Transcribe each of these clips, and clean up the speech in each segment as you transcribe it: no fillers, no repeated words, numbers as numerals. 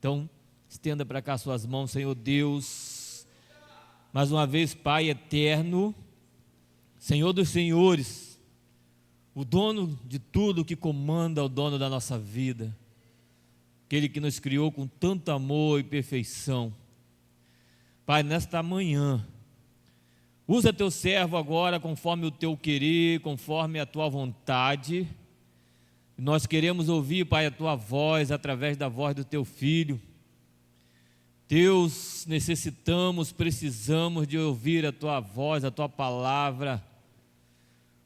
Então, estenda para cá suas mãos, Senhor Deus. Mais uma vez, Pai eterno, Senhor dos senhores, o dono de tudo, que comanda, o dono da nossa vida, aquele que nos criou com tanto amor e perfeição. Pai, nesta manhã, usa teu servo agora conforme o teu querer, conforme a tua vontade. Nós queremos ouvir, Pai, a tua voz através da voz do teu filho. Deus, necessitamos, precisamos de ouvir a tua voz, a tua palavra,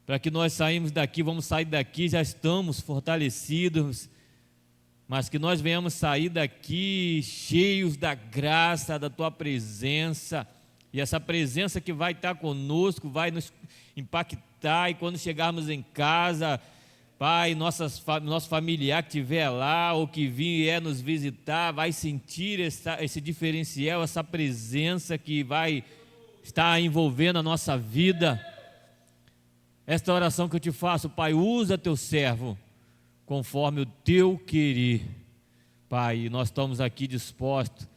para que nós saímos daqui, vamos sair daqui, já estamos fortalecidos, mas que nós venhamos sair daqui cheios da graça, da tua presença, e essa presença que vai estar conosco, vai nos impactar, e quando chegarmos em casa, Pai, nosso familiar que estiver lá, ou que vier nos visitar, vai sentir esse diferencial, essa presença que vai estar envolvendo a nossa vida. Esta oração que eu te faço, Pai, usa teu servo, conforme o teu querer. Pai, nós estamos aqui dispostos,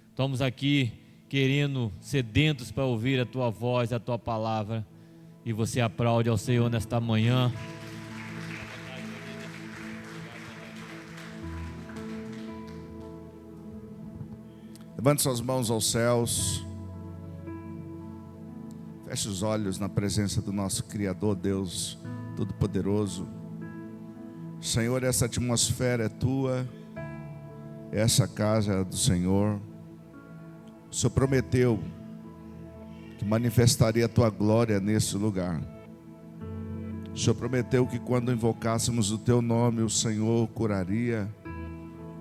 estamos aqui querendo, sedentos para ouvir a tua voz, a tua palavra, e você aplaude ao Senhor nesta manhã. Levante suas mãos aos céus, feche os olhos na presença do nosso Criador, Deus Todo-Poderoso. Senhor, essa atmosfera é tua, essa casa é do Senhor. O Senhor prometeu que manifestaria a tua glória nesse lugar. O Senhor prometeu que quando invocássemos o teu nome, o Senhor curaria,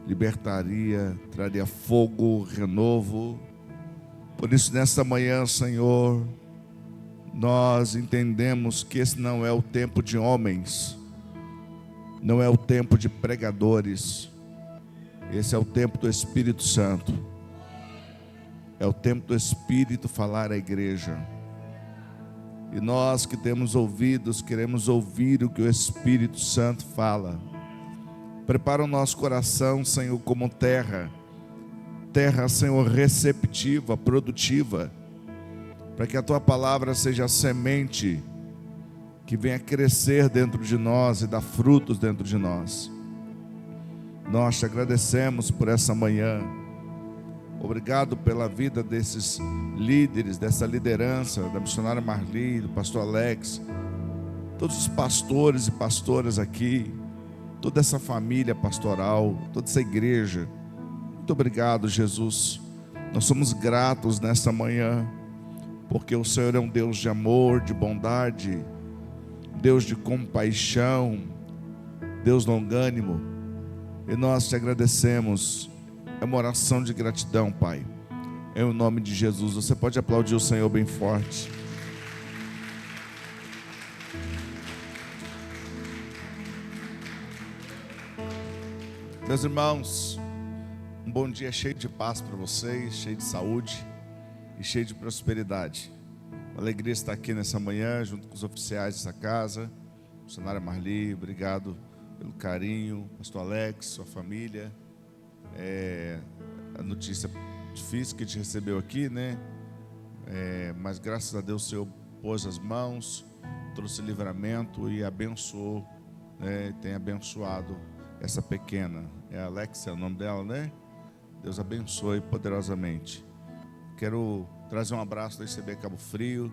libertaria, traria fogo, renovo. Por isso, nesta manhã, Senhor, nós entendemos que esse não é o tempo de homens, não é o tempo de pregadores, esse é o tempo do Espírito Santo, é o tempo do Espírito falar à igreja. E nós que temos ouvidos, queremos ouvir o que o Espírito Santo fala. Prepara o nosso coração, Senhor, como terra, Senhor, receptiva, produtiva, para que a tua palavra seja a semente que venha crescer dentro de nós e dar frutos dentro de nós. Nós te agradecemos por essa manhã. Obrigado pela vida desses líderes, dessa liderança, da missionária Marli, do pastor Alex, todos os pastores e pastoras aqui, toda essa família pastoral, toda essa igreja. Muito obrigado, Jesus. Nós somos gratos nesta manhã, porque o Senhor é um Deus de amor, de bondade, Deus de compaixão, Deus longânimo, e nós te agradecemos. É uma oração de gratidão, Pai, em nome de Jesus. Você pode aplaudir o Senhor bem forte. Meus irmãos, um bom dia cheio de paz para vocês, cheio de saúde e cheio de prosperidade. Uma alegria estar aqui nessa manhã, junto com os oficiais dessa casa. Missionária Marli, obrigado pelo carinho. Pastor Alex, sua família. A notícia difícil que a gente recebeu aqui, né? Mas graças a Deus o Senhor pôs as mãos, trouxe livramento e abençoou, né? Tem abençoado essa pequena, é a Alexia, o nome dela, né? Deus abençoe poderosamente. Quero trazer um abraço da ICB Cabo Frio.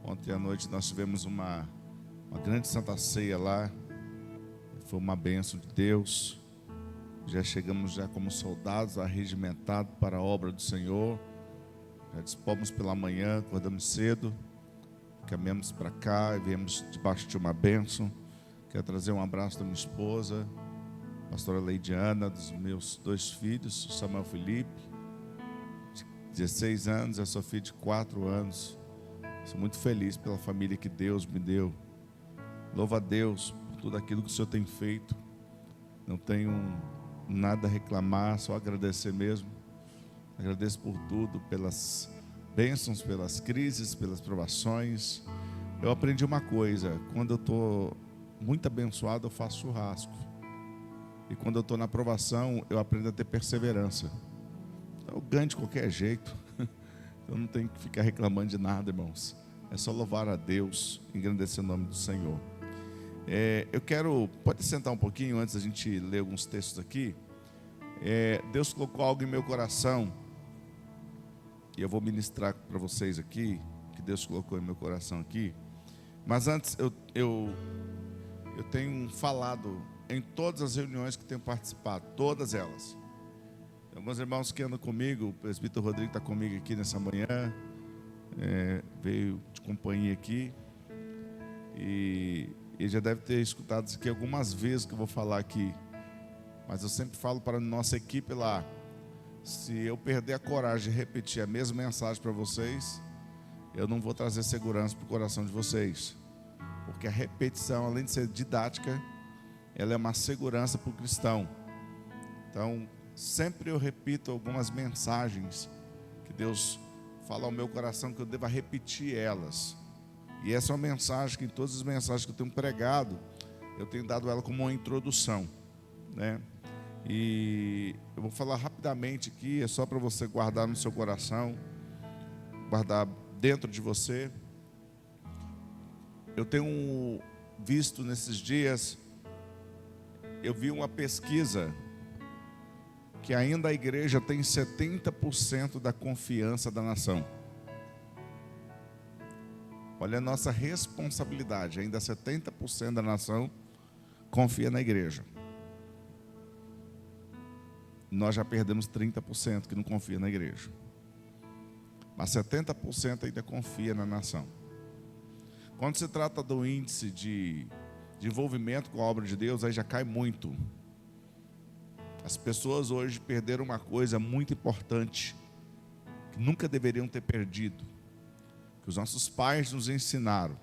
Ontem à noite nós tivemos uma grande santa ceia lá. Foi uma bênção de Deus. Já chegamos já como soldados arregimentados para a obra do Senhor. Já dispomos pela manhã, acordamos cedo, caminhamos para cá e viemos debaixo de uma bênção. Quero trazer um abraço da minha esposa, pastora Leidiana, dos meus 2 filhos, o Samuel Felipe, de 16 anos, e a Sofia de 4 anos. Sou muito feliz pela família que Deus me deu. Louvo a Deus por tudo aquilo que o Senhor tem feito. Não tenho nada a reclamar, só agradecer mesmo. Agradeço por tudo, pelas bênçãos, pelas crises, pelas provações. Eu aprendi uma coisa: quando eu estou muito abençoado, eu faço churrasco. E quando eu estou na aprovação, eu aprendo a ter perseverança. Então, eu ganho de qualquer jeito. Eu não tenho que ficar reclamando de nada, irmãos. É só louvar a Deus, engrandecer o nome do Senhor. Pode sentar um pouquinho antes da gente ler alguns textos aqui. Deus colocou algo em meu coração, e eu vou ministrar para vocês aqui, que Deus colocou em meu coração aqui. Mas antes, eu tenho falado em todas as reuniões que tenho participado, todas elas. Tem alguns irmãos que andam comigo, o presbítero Rodrigo está comigo aqui nessa manhã, veio de companhia aqui, e ele já deve ter escutado isso aqui algumas vezes que eu vou falar aqui, mas eu sempre falo para a nossa equipe lá: se eu perder a coragem de repetir a mesma mensagem para vocês, eu não vou trazer segurança para o coração de vocês, porque a repetição, além de ser didática, ela é uma segurança para o cristão. Então, sempre eu repito algumas mensagens que Deus fala ao meu coração, que eu deva repetir elas. E essa é uma mensagem que, em todas as mensagens que eu tenho pregado, eu tenho dado ela como uma introdução, né? E eu vou falar rapidamente aqui, é só para você guardar no seu coração, guardar dentro de você. Eu tenho visto nesses dias, eu vi uma pesquisa que ainda a igreja tem 70% da confiança da nação. Olha a nossa responsabilidade, ainda 70% da nação confia na igreja. Nós já perdemos 30% que não confia na igreja. Mas 70% ainda confia na nação. Quando se trata do índice de envolvimento com a obra de Deus, aí já cai muito. As pessoas hoje perderam uma coisa muito importante, que nunca deveriam ter perdido, que os nossos pais nos ensinaram.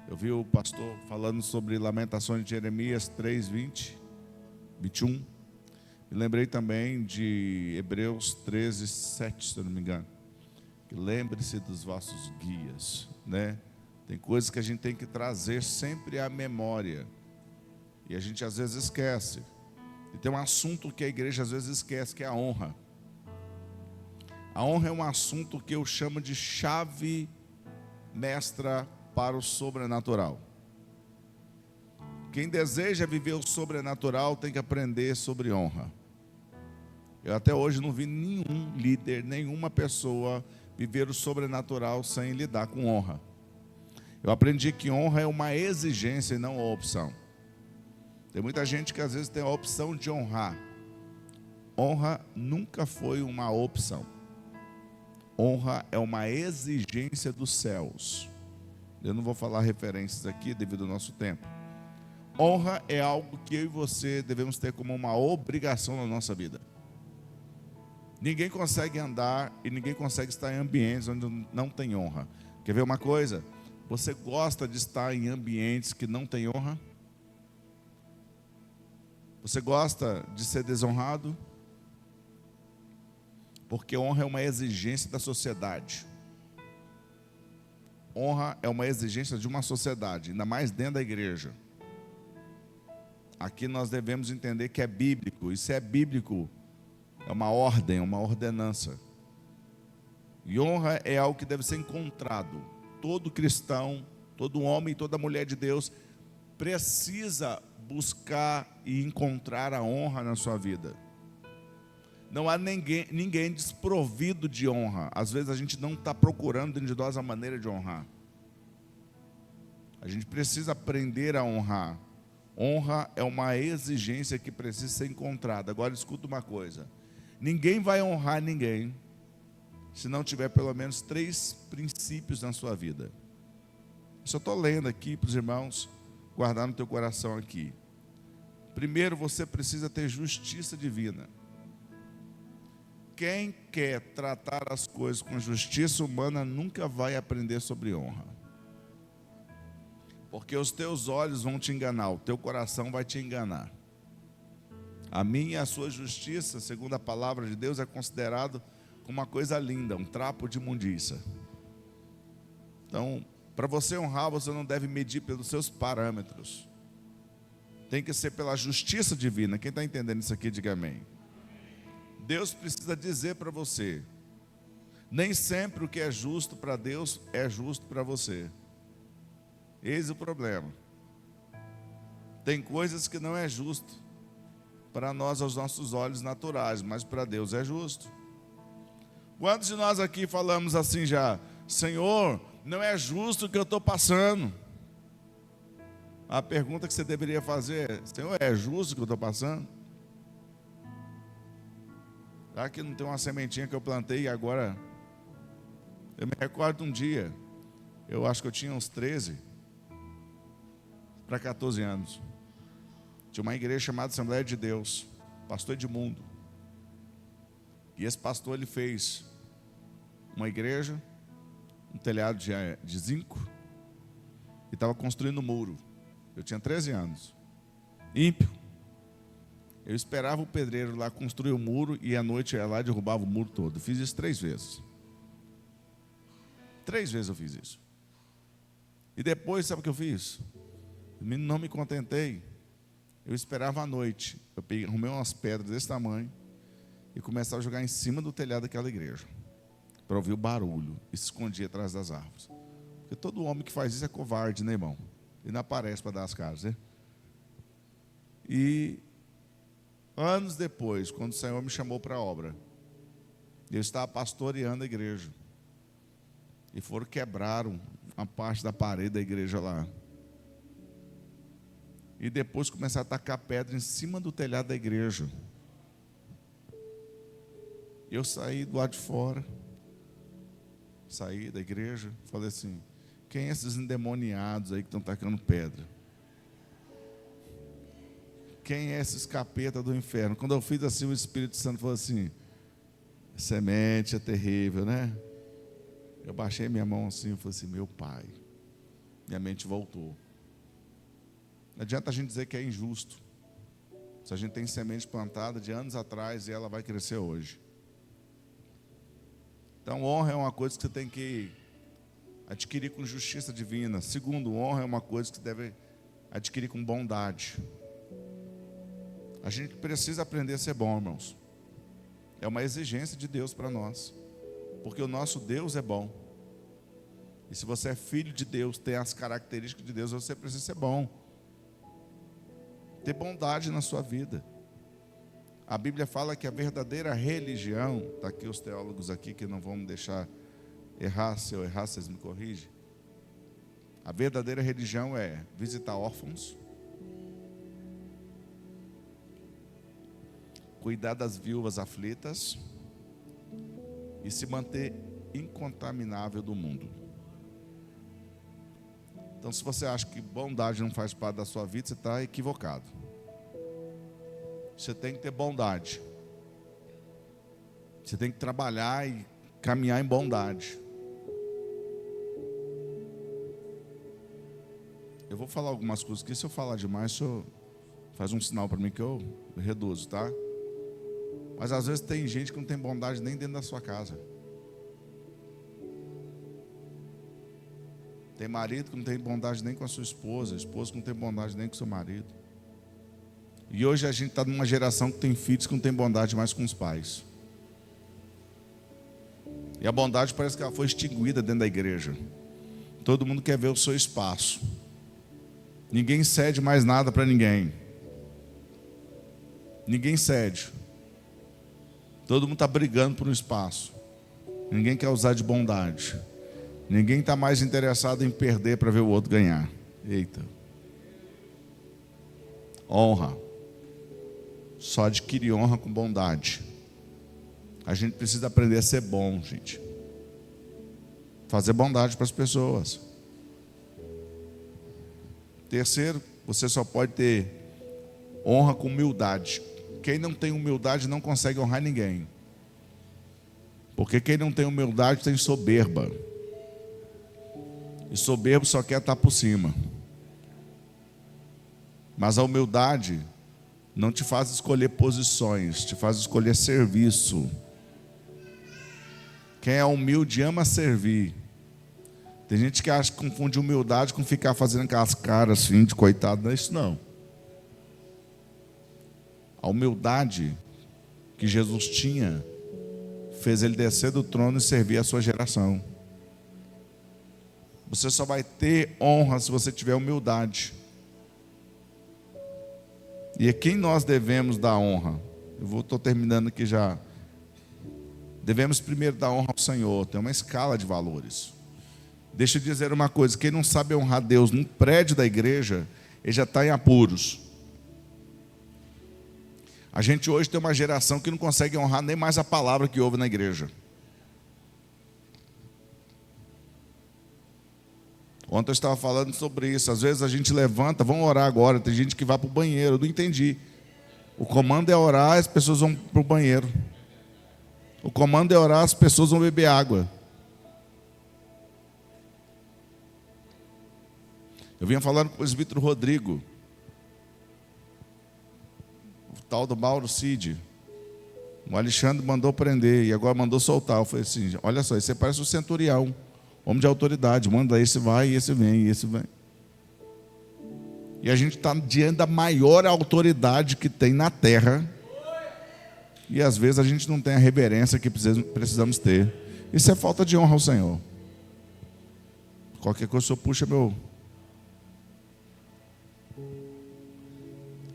Eu vi o pastor falando sobre Lamentações de Jeremias 3, 20, 21. Me lembrei também de Hebreus 13, 7, se eu não me engano. Que lembre-se dos vossos guias, né? Tem coisas que a gente tem que trazer sempre à memória, e a gente às vezes esquece. E tem um assunto que a igreja às vezes esquece, que é a honra. A honra é um assunto que eu chamo de chave mestra para o sobrenatural. Quem deseja viver o sobrenatural tem que aprender sobre honra. Eu até hoje não vi nenhum líder, nenhuma pessoa viver o sobrenatural sem lidar com honra. Eu aprendi que honra é uma exigência e não uma opção. Tem muita gente que às vezes tem a opção de honrar. Honra nunca foi uma opção. Honra é uma exigência dos céus. Eu não vou falar referências aqui devido ao nosso tempo. Honra é algo que eu e você devemos ter como uma obrigação na nossa vida. Ninguém consegue andar e ninguém consegue estar em ambientes onde não tem honra. Quer ver uma coisa? Você gosta de estar em ambientes que não tem honra? Você gosta de ser desonrado? Porque honra é uma exigência da sociedade. Honra é uma exigência de uma sociedade, ainda mais dentro da igreja. Aqui nós devemos entender que é bíblico. E se é bíblico, é uma ordem, uma ordenança. E honra é algo que deve ser encontrado. Todo cristão, todo homem e toda mulher de Deus precisa buscar e encontrar a honra na sua vida. Não há ninguém desprovido de honra. Às vezes a gente não está procurando dentro de nós a maneira de honrar. A gente precisa aprender a honrar. Honra é uma exigência que precisa ser encontrada. Agora escuta uma coisa: ninguém vai honrar ninguém se não tiver pelo menos 3 princípios na sua vida. Eu só estou lendo aqui para os irmãos guardar no teu coração aqui. Primeiro, você precisa ter justiça divina. Quem quer tratar as coisas com justiça humana nunca vai aprender sobre honra. Porque os teus olhos vão te enganar, o teu coração vai te enganar. A minha e a sua justiça, segundo a palavra de Deus, é considerado como uma coisa linda, um trapo de imundícia. Então, para você honrar, você não deve medir pelos seus parâmetros. Tem que ser pela justiça divina. Quem está entendendo isso aqui, diga amém. Deus precisa dizer para você. Nem sempre o que é justo para Deus é justo para você. Eis o problema. Tem coisas que não é justo para nós aos nossos olhos naturais, mas para Deus é justo. Quantos de nós aqui falamos assim já? Senhor, não é justo o que eu estou passando. A pergunta que você deveria fazer é: Senhor, é justo o que eu estou passando? Será que não tem uma sementinha que eu plantei e agora... Eu me recordo de um dia, eu acho que eu tinha uns 13 para 14 anos. Tinha uma igreja chamada Assembleia de Deus, pastor Edmundo. E esse pastor, ele fez uma igreja, um telhado de zinco, e estava construindo um muro. Eu tinha 13 anos, ímpio. Eu esperava o pedreiro lá construir o muro, e à noite eu ia lá e derrubava o muro todo. Eu fiz isso 3 vezes. 3 vezes eu fiz isso. E depois, sabe o que eu fiz? Não me contentei. Eu esperava à noite. Eu arrumei umas pedras desse tamanho e começava a jogar em cima do telhado daquela igreja, para ouvir o barulho, e se escondia atrás das árvores. Porque todo homem que faz isso é covarde, né, irmão? Ele não aparece para dar as caras, né? E anos depois, quando o Senhor me chamou para a obra, eu estava pastoreando a igreja. E quebraram uma parte da parede da igreja lá. E depois começaram a tacar pedra em cima do telhado da igreja. Eu saí do lado de fora. Saí da igreja. Falei assim: quem é esses endemoniados aí que estão tacando pedra? Quem é esses capeta do inferno? Quando eu fiz assim, o Espírito Santo falou assim: semente é terrível, né? Eu baixei minha mão assim e falei assim: meu Pai. Minha mente voltou. Não adianta a gente dizer que é injusto, se a gente tem semente plantada de anos atrás e ela vai crescer hoje. Então, honra é uma coisa que você tem que adquirir com justiça divina. Segundo, honra é uma coisa que você deve adquirir com bondade. A gente precisa aprender a ser bom, irmãos. É uma exigência de Deus para nós. Porque o nosso Deus é bom. E se você é filho de Deus, tem as características de Deus, você precisa ser bom. Ter bondade na sua vida. A Bíblia fala que a verdadeira religião, está aqui os teólogos aqui que não vão me deixar errar, se eu errar vocês me corrigem. A verdadeira religião é visitar órfãos, cuidar das viúvas aflitas e se manter incontaminável do mundo. Então, se você acha que bondade não faz parte da sua vida, você está equivocado. Você tem que ter bondade. Você tem que trabalhar e caminhar em bondade. Eu vou falar algumas coisas aqui. Se eu falar demais, o senhor faz um sinal para mim que eu reduzo, tá? Mas às vezes tem gente que não tem bondade nem dentro da sua casa. Tem marido que não tem bondade nem com a sua esposa que não tem bondade nem com o seu marido. E hoje a gente está numa geração que tem filhos que não tem bondade mais com os pais. E a bondade parece que ela foi extinguida dentro da igreja. Todo mundo quer ver o seu espaço. Ninguém cede mais nada para ninguém. Ninguém cede. Todo mundo está brigando por um espaço. Ninguém quer usar de bondade. Ninguém está mais interessado em perder para ver o outro ganhar. Eita. Honra. Só adquire honra com bondade. A gente precisa aprender a ser bom, gente. Fazer bondade para as pessoas. Terceiro, você só pode ter honra com humildade. Quem não tem humildade não consegue honrar ninguém. Porque quem não tem humildade tem soberba. E soberbo só quer estar por cima. Mas a humildade não te faz escolher posições, te faz escolher serviço. Quem é humilde ama servir. Tem gente que acha que confunde humildade com ficar fazendo aquelas caras assim de coitado. Não é isso não. A humildade que Jesus tinha fez ele descer do trono e servir a sua geração. Você só vai ter honra se você tiver humildade. E a quem nós devemos dar honra? Estou terminando aqui já. Devemos primeiro dar honra ao Senhor. Tem uma escala de valores. Deixa eu dizer uma coisa: quem não sabe honrar Deus no prédio da igreja, ele já está em apuros. A gente hoje tem uma geração que não consegue honrar nem mais a palavra que ouve na igreja. Ontem eu estava falando sobre isso. Às vezes a gente levanta, vamos orar agora. Tem gente que vai para o banheiro, eu não entendi. O comando é orar, as pessoas vão para o banheiro. O comando é orar, as pessoas vão beber água. Eu vinha falando com o presbítero Rodrigo, o tal do Mauro Cid. O Alexandre mandou prender e agora mandou soltar. Eu falei assim: olha só, você parece um centurião, homem de autoridade. Manda esse vai, esse vem, esse vem. E a gente está diante da maior autoridade que tem na terra. E às vezes a gente não tem a reverência que precisamos ter. Isso é falta de honra ao Senhor. Qualquer coisa o Senhor puxa meu.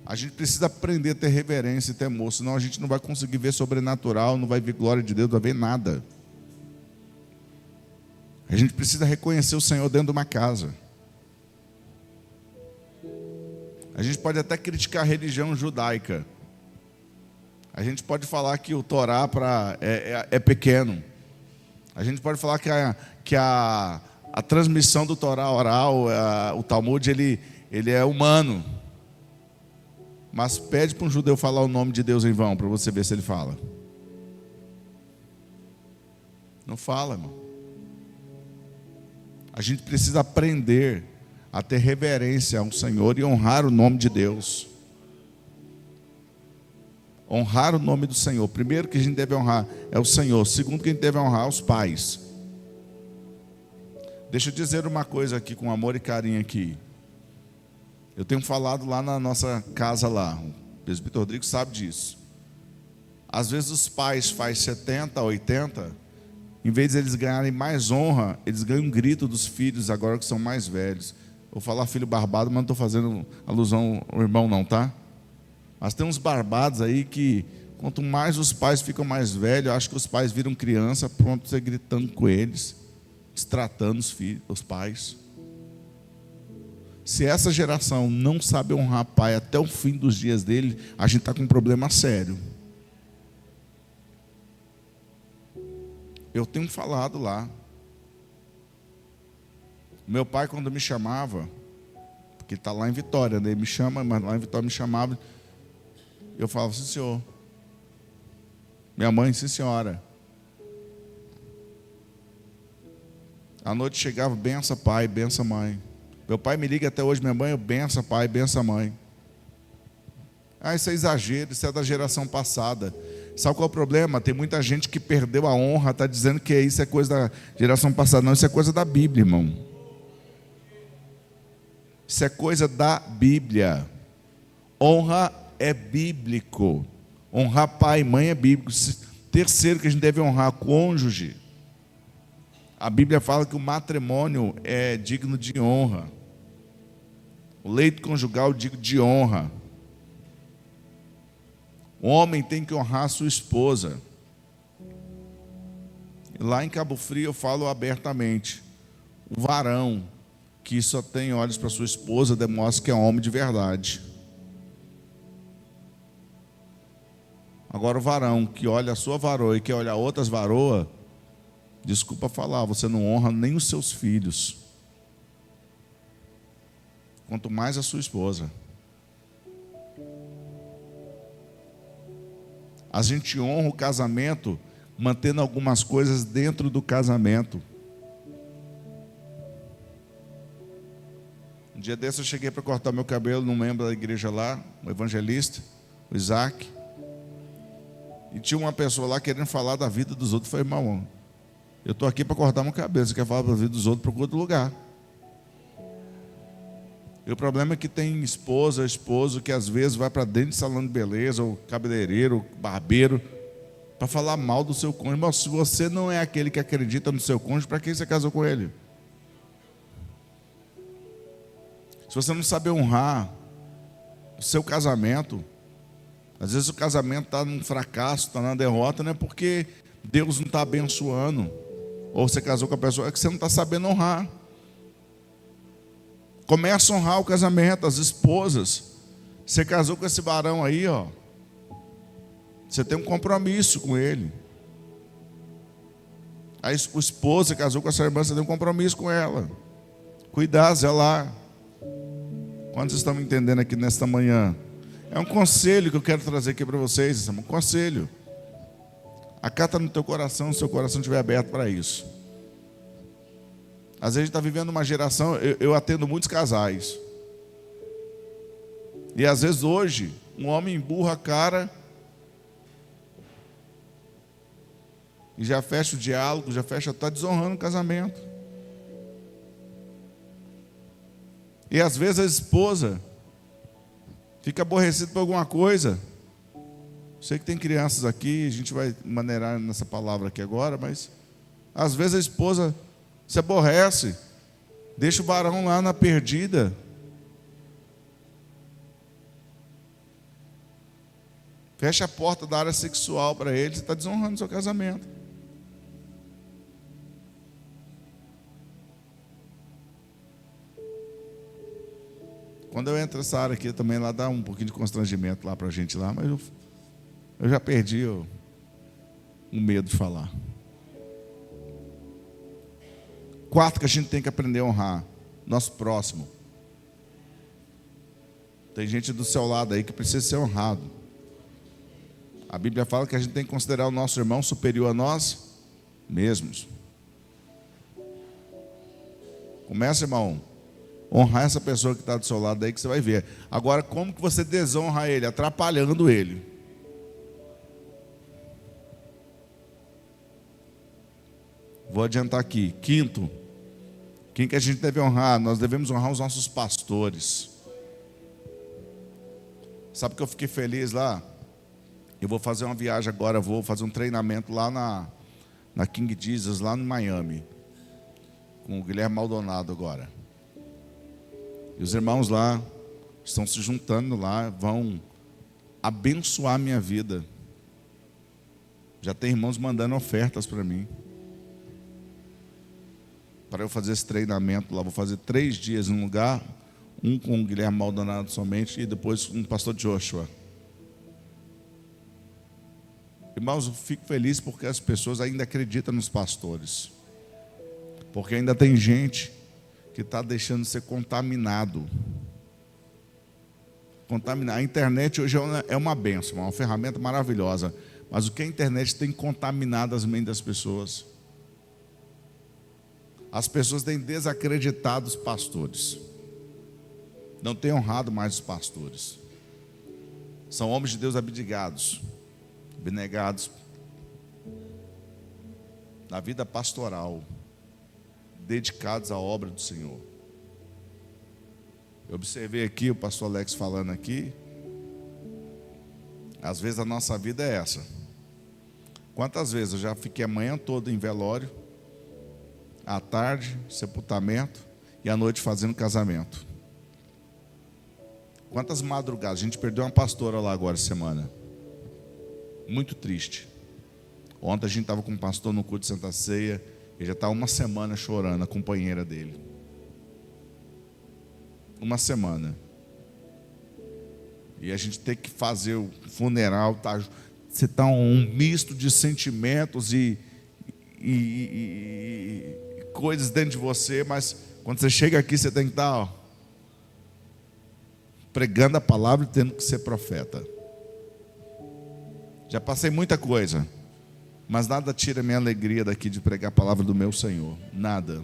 A gente precisa aprender a ter reverência e temor, senão a gente não vai conseguir ver sobrenatural, não vai ver glória de Deus, não vai ver nada. A gente precisa reconhecer o Senhor dentro de uma casa. A gente pode até criticar a religião judaica. A gente pode falar que o Torá é pequeno. A gente pode falar que a transmissão do Torá oral, o Talmud, ele é humano. Mas pede para um judeu falar o nome de Deus em vão, para você ver se ele fala. Não fala, irmão. A gente precisa aprender a ter reverência ao Senhor e honrar o nome de Deus. Honrar o nome do Senhor. Primeiro que a gente deve honrar é o Senhor. Segundo que a gente deve honrar os pais. Deixa eu dizer uma coisa aqui com amor e carinho aqui. Eu tenho falado lá na nossa casa lá. O presbítero Rodrigo sabe disso. Às vezes os pais fazem 70, 80, em vez de eles ganharem mais honra, eles ganham um grito dos filhos agora que são mais velhos. Vou falar filho barbado, mas não estou fazendo alusão ao irmão não, tá? Mas tem uns barbados aí que, quanto mais os pais ficam mais velhos, eu acho que os pais viram criança, pronto, você gritando com eles, destratando os filhos, os pais. Se essa geração não sabe honrar pai até o fim dos dias dele, a gente está com um problema sério. Eu tenho falado lá. Meu pai, quando me chamava, porque ele está lá em Vitória, né? Ele me chama, mas lá em Vitória me chamava. Eu falava: sim, senhor. Minha mãe: sim, senhora. À noite chegava: benção pai, benção mãe. Meu pai me liga até hoje: minha mãe, benção pai, benção mãe. Ah, isso é exagero, isso é da geração passada. Sabe qual é o problema? Tem muita gente que perdeu a honra, está dizendo que isso é coisa da geração passada. Não, isso é coisa da Bíblia, irmão. Isso é coisa da Bíblia. Honra é bíblico. Honrar pai e mãe é bíblico. Terceiro, que a gente deve honrar cônjuge. A Bíblia fala que o matrimônio é digno de honra. O leito conjugal é digno de honra. O homem tem que honrar a sua esposa. Lá em Cabo Frio eu falo abertamente: o varão que só tem olhos para sua esposa demonstra que é um homem de verdade. Agora o varão que olha a sua varoa e quer olhar outras varoas, desculpa falar, você não honra nem os seus filhos, quanto mais a sua esposa. A gente honra o casamento mantendo algumas coisas dentro do casamento. Um dia desse eu cheguei para cortar meu cabelo num membro da igreja lá, um evangelista, o Isaac. E tinha uma pessoa lá querendo falar da vida dos outros. Eu falei: irmão, eu estou aqui para cortar meu cabelo. Você quer falar da vida dos outros, procura outro lugar. E o problema é que tem esposo que às vezes vai para dentro de salão de beleza, ou cabeleireiro, ou barbeiro, para falar mal do seu cônjuge. Mas se você não é aquele que acredita no seu cônjuge, para que você casou com ele? Se você não sabe honrar o seu casamento, às vezes o casamento está num fracasso, está na derrota, não é porque Deus não está abençoando, ou você casou com a pessoa, é que você não está sabendo honrar. Começa a honrar o casamento, as esposas. Você casou com esse varão aí, ó. Você tem um compromisso com ele. A esposa casou com essa irmã, você tem um compromisso com ela. Cuidar, zelar. Quantos estão me entendendo aqui nesta manhã? É um conselho que eu quero trazer aqui para vocês. É um conselho. Acata no teu coração, se o seu coração estiver aberto para isso. Às vezes a gente está vivendo uma geração, eu atendo muitos casais. E às vezes hoje, um homem emburra a cara e já fecha o diálogo, está desonrando o casamento. E às vezes a esposa fica aborrecida por alguma coisa. Sei que tem crianças aqui, a gente vai maneirar nessa palavra aqui agora, mas às vezes a esposa se aborrece, deixa o varão lá na perdida. Fecha a porta da área sexual para ele, você está desonrando o seu casamento. Quando eu entro nessa área aqui também, lá dá um pouquinho de constrangimento lá para a gente lá, mas eu já perdi o medo de falar. Quarto que a gente tem que aprender a honrar, nosso próximo. Tem gente do seu lado aí que precisa ser honrado. A Bíblia fala que a gente tem que considerar o nosso irmão superior a nós mesmos. Começa, irmão, honrar essa pessoa que está do seu lado aí, que você vai ver. Agora, como que você desonra ele? Atrapalhando ele. Vou adiantar aqui. Quinto, quem que a gente deve honrar? Nós devemos honrar os nossos pastores. Sabe que eu fiquei feliz lá? Eu vou fazer uma viagem agora, vou fazer um treinamento lá na King Jesus, lá no Miami, com o Guilherme Maldonado agora. E os irmãos lá estão se juntando lá, vão abençoar a minha vida. Já tem irmãos mandando ofertas para mim, para eu fazer esse treinamento lá. Vou fazer 3 dias em um lugar, um com o Guilherme Maldonado somente, e depois com o pastor Joshua. Irmãos, eu fico feliz porque as pessoas ainda acreditam nos pastores, porque ainda tem gente que está deixando de ser contaminado. A internet hoje é uma bênção, uma ferramenta maravilhosa, mas o que a internet tem contaminado as mentes das pessoas? As pessoas têm desacreditado os pastores, não têm honrado mais os pastores. São homens de Deus abnegados na vida pastoral, dedicados à obra do Senhor. Eu observei aqui o pastor Alex falando aqui. Às vezes a nossa vida é essa. Quantas vezes eu já fiquei a manhã toda em velório, à tarde sepultamento e à noite fazendo casamento. Quantas madrugadas? A gente perdeu uma pastora lá agora semana. Muito triste. Ontem a gente estava com um pastor no culto de Santa Ceia. Ele já está 1 semana chorando, a companheira dele. 1 semana. E a gente tem que fazer o funeral. Você está um misto de sentimentos e coisas dentro de você. Mas quando você chega aqui, você tem que estar pregando a palavra e tendo que ser profeta. Já passei muita coisa, mas nada tira minha alegria daqui de pregar a palavra do meu Senhor. Nada.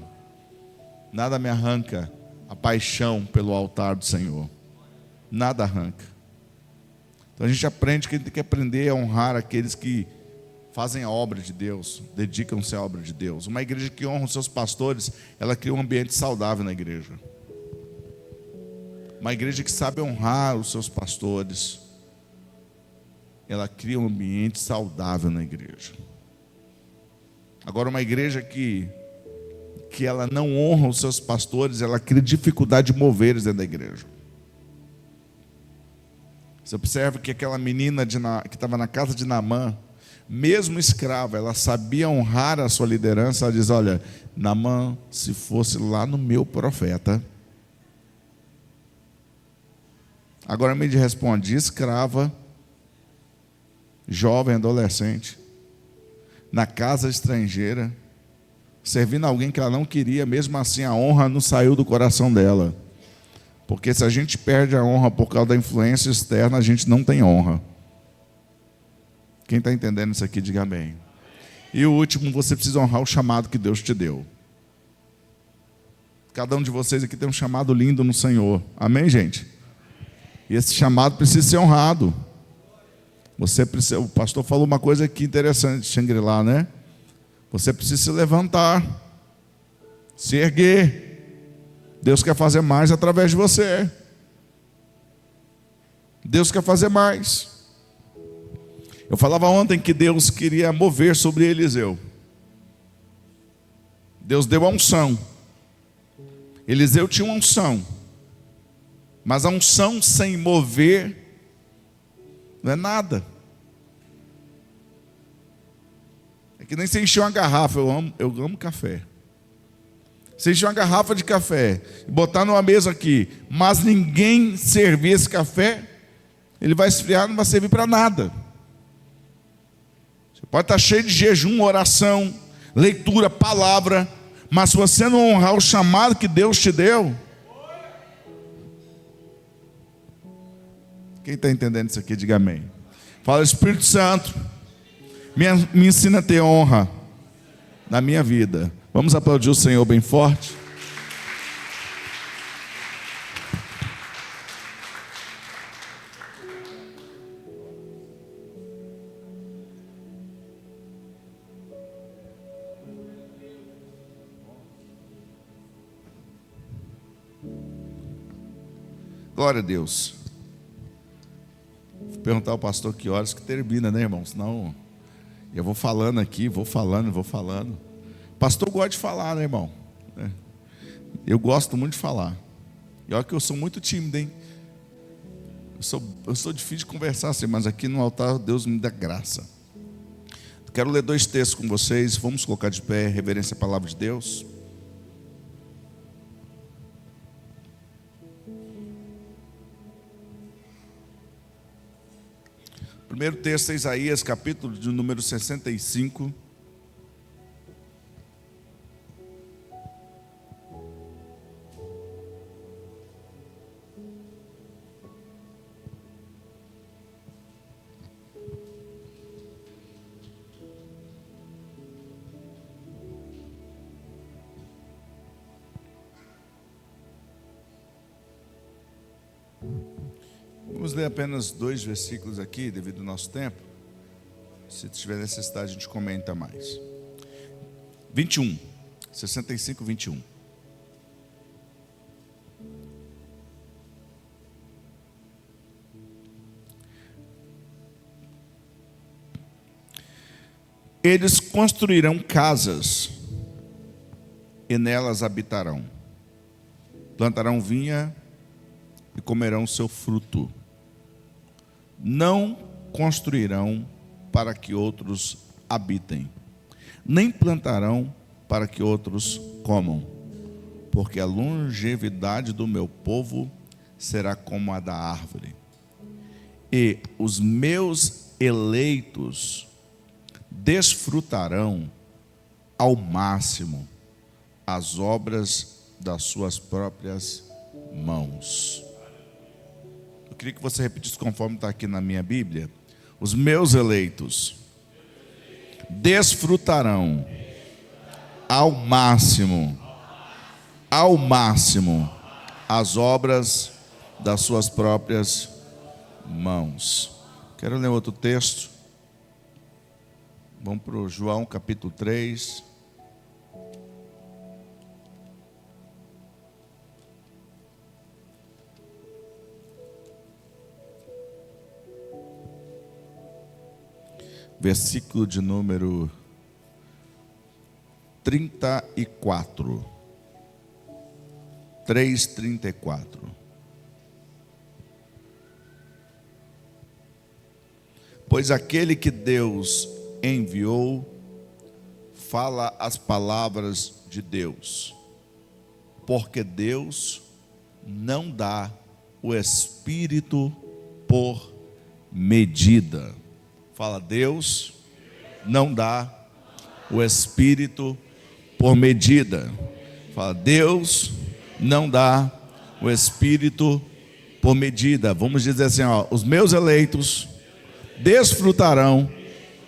Nada me arranca a paixão pelo altar do Senhor. Nada arranca. Então a gente aprende que a gente tem que aprender a honrar aqueles que fazem a obra de Deus, dedicam-se à obra de Deus. Uma igreja que honra os seus pastores, ela cria um ambiente saudável na igreja. Uma igreja que sabe honrar os seus pastores, ela cria um ambiente saudável na igreja. Agora, uma igreja que ela não honra os seus pastores, ela cria dificuldade de mover eles dentro da igreja. Você observa que aquela menina que estava na casa de Naamã, mesmo escrava, ela sabia honrar a sua liderança. Ela diz: olha, Naamã, se fosse lá no meu profeta. Agora me responde: escrava, jovem, adolescente, na casa estrangeira, servindo alguém que ela não queria, mesmo assim a honra não saiu do coração dela. Porque se a gente perde a honra por causa da influência externa, a gente não tem honra. Quem está entendendo isso aqui, diga amém. E o último, você precisa honrar o chamado que Deus te deu. Cada um de vocês aqui tem um chamado lindo no Senhor. Amém, gente? E esse chamado precisa ser honrado. O pastor falou uma coisa aqui interessante, Shangri-La, né? Você precisa se levantar, se erguer. Deus quer fazer mais através de você. Deus quer fazer mais. Eu falava ontem que Deus queria mover sobre Eliseu. Deus deu a unção. Eliseu tinha uma unção. Mas a unção sem mover não é nada. É que nem se encher uma garrafa. Eu amo café. Se encher uma garrafa de café e botar numa mesa aqui, mas ninguém servir esse café, ele vai esfriar, não vai servir para nada. Você pode estar cheio de jejum, oração, leitura, palavra, mas se você não honrar o chamado que Deus te deu, quem está entendendo isso aqui, diga amém. Fala: Espírito Santo, me ensina a ter honra na minha vida. Vamos aplaudir o Senhor bem forte. Glória a Deus. Vou perguntar ao pastor que horas que termina, né, irmão? Senão eu vou falando aqui, vou falando. Pastor gosta de falar, né, irmão? Eu gosto muito de falar. E olha que eu sou muito tímido, hein? Eu sou difícil de conversar assim, mas aqui no altar Deus me dá graça. Quero ler 2 textos com vocês. Vamos colocar de pé, reverência à palavra de Deus. O primeiro texto é Isaías, capítulo de número 65. Vamos ler apenas 2 versículos aqui, devido ao nosso tempo. Se tiver necessidade, a gente comenta mais. 21, 65, 21. Eles construirão casas e nelas habitarão. Plantarão vinha e comerão seu fruto. Não construirão para que outros habitem, nem plantarão para que outros comam, porque a longevidade do meu povo será como a da árvore, e os meus eleitos desfrutarão ao máximo as obras das suas próprias mãos. Eu queria que você repetisse conforme está aqui na minha Bíblia. Os meus eleitos desfrutarão ao máximo as obras das suas próprias mãos. Quero ler outro texto. Vamos para o João capítulo 3. versículo de número 34. 3:34. Pois aquele que Deus enviou fala as palavras de Deus, porque Deus não dá o Espírito por medida. Fala, Deus não dá o Espírito por medida. Fala, Deus não dá o Espírito por medida. Vamos dizer assim, ó, os meus eleitos desfrutarão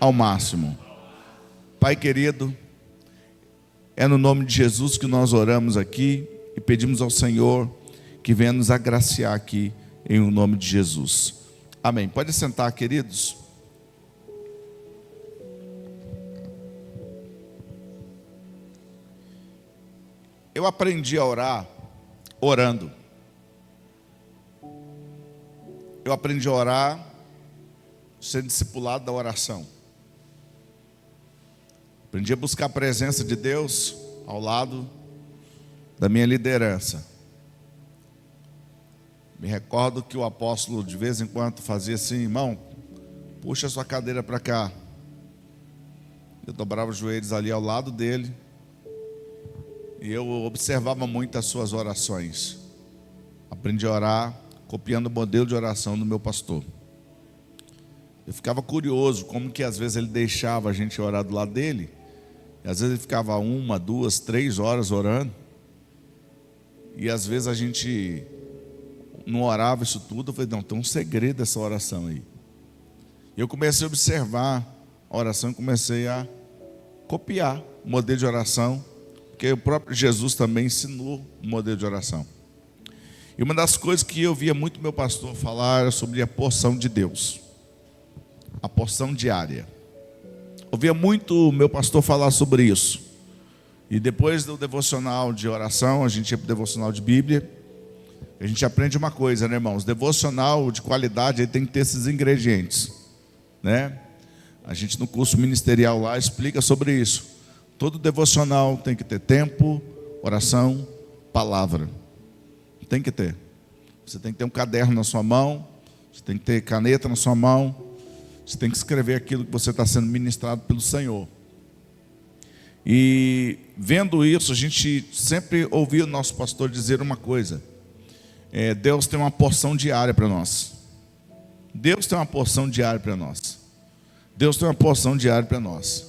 ao máximo. Pai querido, é no nome de Jesus que nós oramos aqui e pedimos ao Senhor que venha nos agraciar aqui em o nome de Jesus. Amém. Pode sentar, queridos. Eu aprendi a orar orando. Eu aprendi a orar sendo discipulado da oração. Aprendi a buscar a presença de Deus ao lado da minha liderança. Me recordo que o apóstolo de vez em quando fazia assim: irmão, puxa a sua cadeira para cá. Eu dobrava os joelhos ali ao lado dele e eu observava muito as suas orações. Aprendi a orar copiando o modelo de oração do meu pastor. Eu ficava curioso como que às vezes ele deixava a gente orar do lado dele, e às vezes ele ficava 1, 2, 3 horas orando, e às vezes a gente não orava isso tudo. Eu falei, não, tem um segredo dessa oração aí. E eu comecei a observar a oração e comecei a copiar o modelo de oração, porque o próprio Jesus também ensinou o modelo de oração. E uma das coisas que eu via muito meu pastor falar era sobre a porção de Deus, a porção diária. Eu via muito meu pastor falar sobre isso. E depois do devocional de oração, a gente ia para o devocional de Bíblia. A gente aprende uma coisa, né, irmãos? Devocional de qualidade, ele tem que ter esses ingredientes, né? A gente no curso ministerial lá explica sobre isso. Todo devocional tem que ter tempo, oração, palavra. Tem que ter. Você tem que ter um caderno na sua mão, você tem que ter caneta na sua mão, você tem que escrever aquilo que você está sendo ministrado pelo Senhor. E vendo isso, a gente sempre ouvia o nosso pastor dizer uma coisa: Deus tem uma porção diária para nós. Deus tem uma porção diária para nós. Deus tem uma porção diária para nós.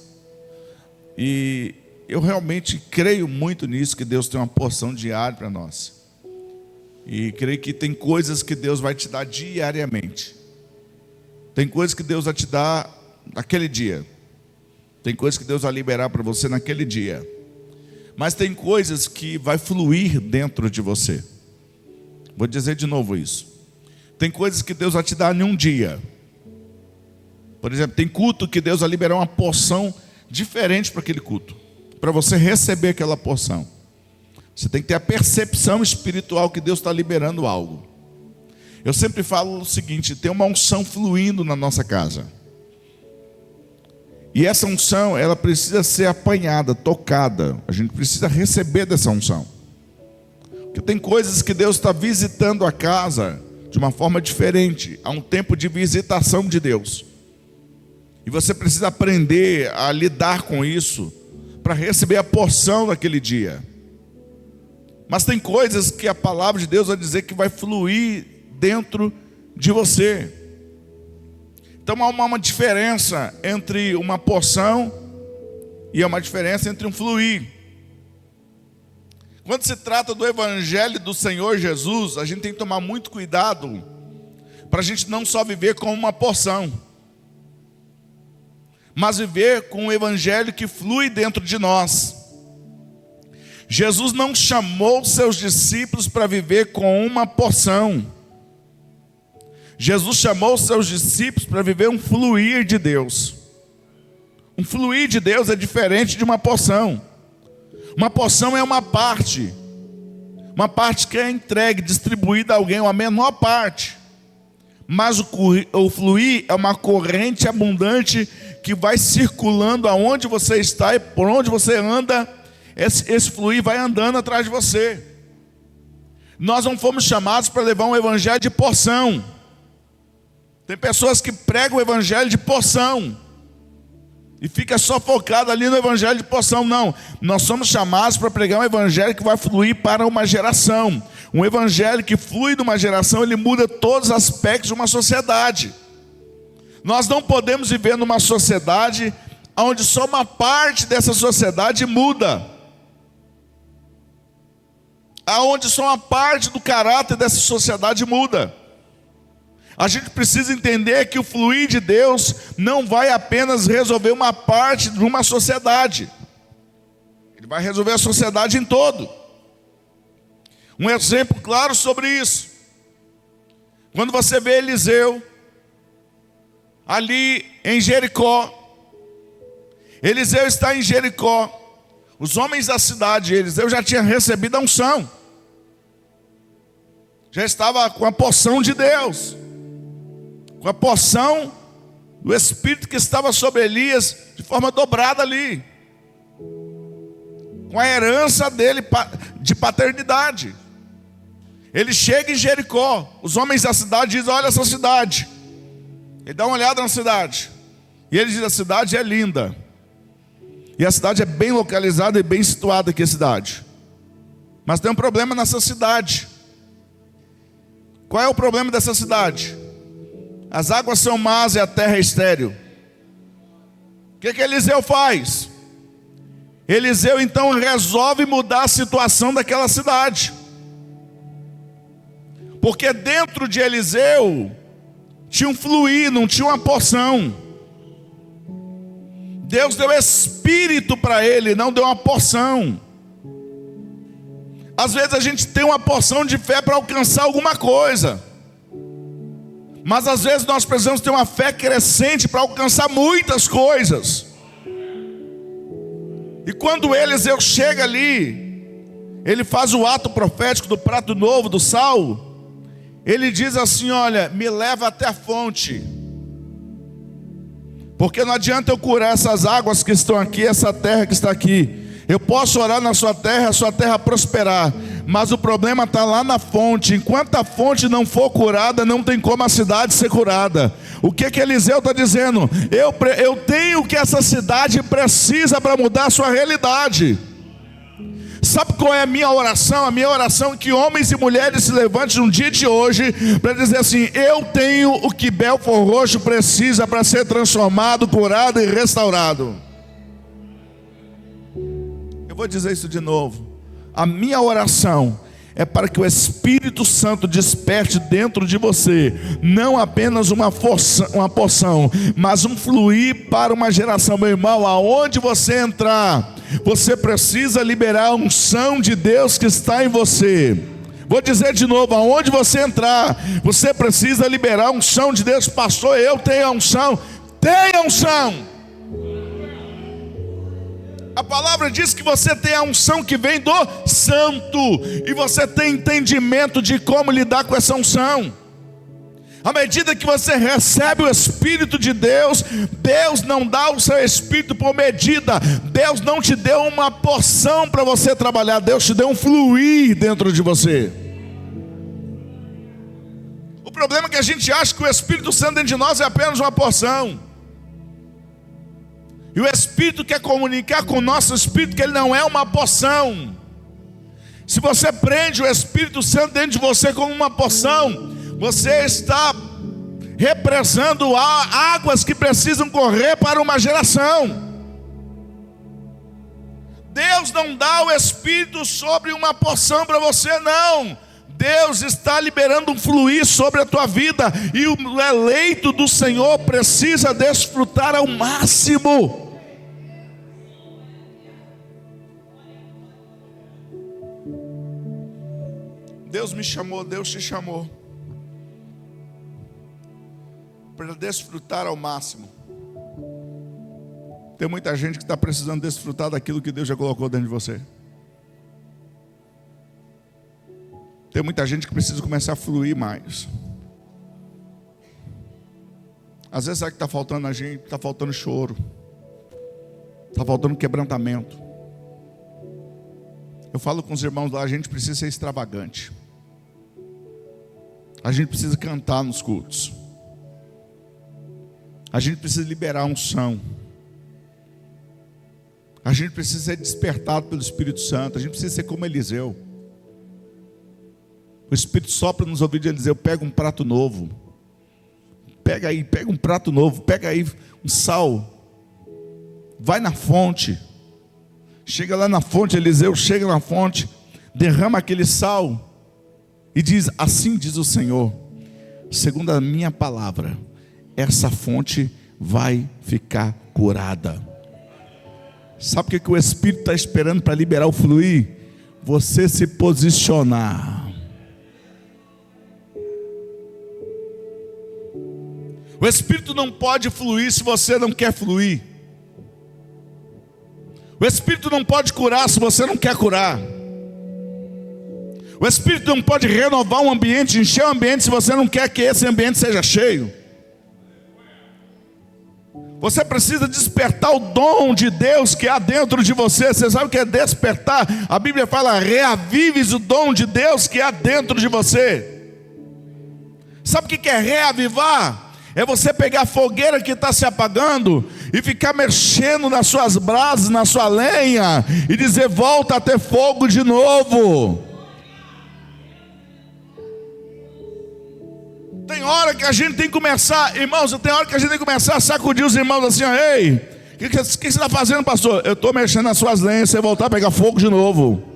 E eu realmente creio muito nisso, que Deus tem uma porção diária para nós. E creio que tem coisas que Deus vai te dar diariamente. Tem coisas que Deus vai te dar naquele dia. Tem coisas que Deus vai liberar para você naquele dia. Mas tem coisas que vai fluir dentro de você. Vou dizer de novo isso. Tem coisas que Deus vai te dar em um dia. Por exemplo, tem culto que Deus vai liberar uma porção diferente para aquele culto, para você receber aquela porção. Você tem que ter a percepção espiritual que Deus está liberando algo. Eu sempre falo o seguinte: tem uma unção fluindo na nossa casa. E essa unção, ela precisa ser apanhada, tocada. A gente precisa receber dessa unção. Porque tem coisas que Deus está visitando a casa de uma forma diferente. Há um tempo de visitação de Deus. E você precisa aprender a lidar com isso para receber a porção daquele dia. Mas tem coisas que a palavra de Deus vai dizer que vai fluir dentro de você. Então há uma diferença entre uma porção e há uma diferença entre um fluir. Quando se trata do evangelho do Senhor Jesus, a gente tem que tomar muito cuidado para a gente não só viver com uma porção, mas viver com o evangelho que flui dentro de nós. Jesus não chamou seus discípulos para viver com uma porção. Jesus chamou seus discípulos para viver um fluir de Deus. Um fluir de Deus é diferente de uma porção. Uma porção é uma parte que é entregue, distribuída a alguém, uma menor parte. Mas o fluir é uma corrente abundante que vai circulando aonde você está e por onde você anda, esse fluir vai andando atrás de você. Nós não fomos chamados para levar um evangelho de porção. Tem pessoas que pregam o evangelho de porção e fica só focado ali no evangelho de porção. Não, nós somos chamados para pregar um evangelho que vai fluir para uma geração. Um evangelho que flui de uma geração, ele muda todos os aspectos de uma sociedade. Nós não podemos viver numa sociedade onde só uma parte dessa sociedade muda, aonde só uma parte do caráter dessa sociedade muda. A gente precisa entender que o fluir de Deus não vai apenas resolver uma parte de uma sociedade. Ele vai resolver a sociedade em todo. Um exemplo claro sobre isso. Quando você vê Eliseu ali em Jericó. Eliseu está em Jericó. Os homens da cidade, Eliseu já tinha recebido a unção. Já estava com a porção de Deus, com a porção do Espírito que estava sobre Elias de forma dobrada ali, com a herança dele de paternidade. Ele chega em Jericó, os homens da cidade dizem: olha essa cidade. Ele dá uma olhada na cidade, e ele diz: a cidade é linda, e a cidade é bem localizada e bem situada aqui a cidade. Mas tem um problema nessa cidade. Qual é o problema dessa cidade? As águas são más e a terra é estéril. O que Eliseu faz? Eliseu então resolve mudar a situação daquela cidade. Porque dentro de Eliseu tinha um fluir, não tinha uma porção. Deus deu espírito para ele, não deu uma porção. Às vezes a gente tem uma porção de fé para alcançar alguma coisa, mas às vezes nós precisamos ter uma fé crescente para alcançar muitas coisas. E quando Eliseu chega ali, ele faz o ato profético do prato novo, do sal. Ele diz assim: olha, me leva até a fonte, porque não adianta eu curar essas águas que estão aqui, essa terra que está aqui. Eu posso orar na sua terra, a sua terra prosperar, mas o problema está lá na fonte. Enquanto a fonte não for curada, não tem como a cidade ser curada. O que Eliseu está dizendo? Eu tenho o que essa cidade precisa para mudar a sua realidade. Sabe qual é a minha oração? A minha oração é que homens e mulheres se levantem no dia de hoje para dizer assim: eu tenho o que Belford Roxo precisa para ser transformado, curado e restaurado. Eu vou dizer isso de novo. A minha oração é para que o Espírito Santo desperte dentro de você não apenas uma porção, mas um fluir para uma geração. Meu irmão, aonde você entrar, você precisa liberar a unção de Deus que está em você. Vou dizer de novo: aonde você entrar, você precisa liberar a unção de Deus. Pastor, eu tenho a unção. Tenha unção. A palavra diz que você tem a unção que vem do Santo, e você tem entendimento de como lidar com essa unção. À medida que você recebe o Espírito de Deus, Deus não dá o seu Espírito por medida. Deus não te deu uma porção para você trabalhar, Deus te deu um fluir dentro de você. O problema é que a gente acha que o Espírito Santo dentro de nós é apenas uma porção. E o Espírito quer comunicar com o nosso espírito que ele não é uma porção. Se você prende o Espírito Santo dentro de você como uma porção, você está represando águas que precisam correr para uma geração. Deus não dá o Espírito sobre uma porção para você, não. Deus está liberando um fluir sobre a tua vida, e o eleito do Senhor precisa desfrutar ao máximo. Deus me chamou, Deus te chamou para desfrutar ao máximo. Tem muita gente que está precisando desfrutar daquilo que Deus já colocou dentro de você. Tem muita gente que precisa começar a fluir mais. Às vezes sabe o que está faltando a gente? Está faltando choro, está faltando quebrantamento. Eu falo com os irmãos lá, a gente precisa ser extravagante. A gente precisa cantar nos cultos. A gente precisa liberar a unção. A gente precisa ser despertado pelo Espírito Santo. A gente precisa ser como Eliseu. O Espírito sopra nos ouvidos de Eliseu: pega um prato novo. Pega um prato novo. Pega aí um sal. Vai na fonte. Chega lá na fonte, Eliseu chega na fonte, derrama aquele sal e diz: assim diz o Senhor, segundo a minha palavra, essa fonte vai ficar curada. Sabe o que o Espírito está esperando para liberar o fluir? Você se posicionar. O Espírito não pode fluir se você não quer fluir. O Espírito não pode curar se você não quer curar. O Espírito não pode renovar um ambiente, encher um ambiente, se você não quer que esse ambiente seja cheio. Você precisa despertar o dom de Deus que há dentro de você. Você sabe o que é despertar? A Bíblia fala: reavives o dom de Deus que há dentro de você. Sabe o que é reavivar? É você pegar a fogueira que está se apagando e ficar mexendo nas suas brasas, na sua lenha, e dizer: volta a ter fogo de novo. Tem hora que a gente tem que começar, irmãos, tem hora que a gente tem que começar a sacudir os irmãos assim: ó, ei, o que você está fazendo, pastor? Eu estou mexendo nas suas lenhas, você voltar a pegar fogo de novo.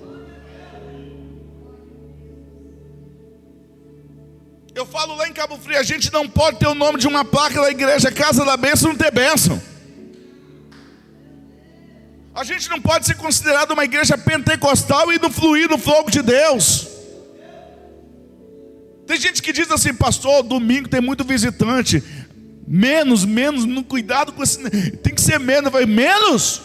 Eu falo lá em Cabo Frio, a gente não pode ter o nome de uma placa da igreja Casa da Bênção e não ter bênção. A gente não pode ser considerado uma igreja pentecostal e não fluir no fogo de Deus. Tem gente que diz assim: pastor, domingo tem muito visitante. Menos, cuidado com esse. Tem que ser menos, vai menos.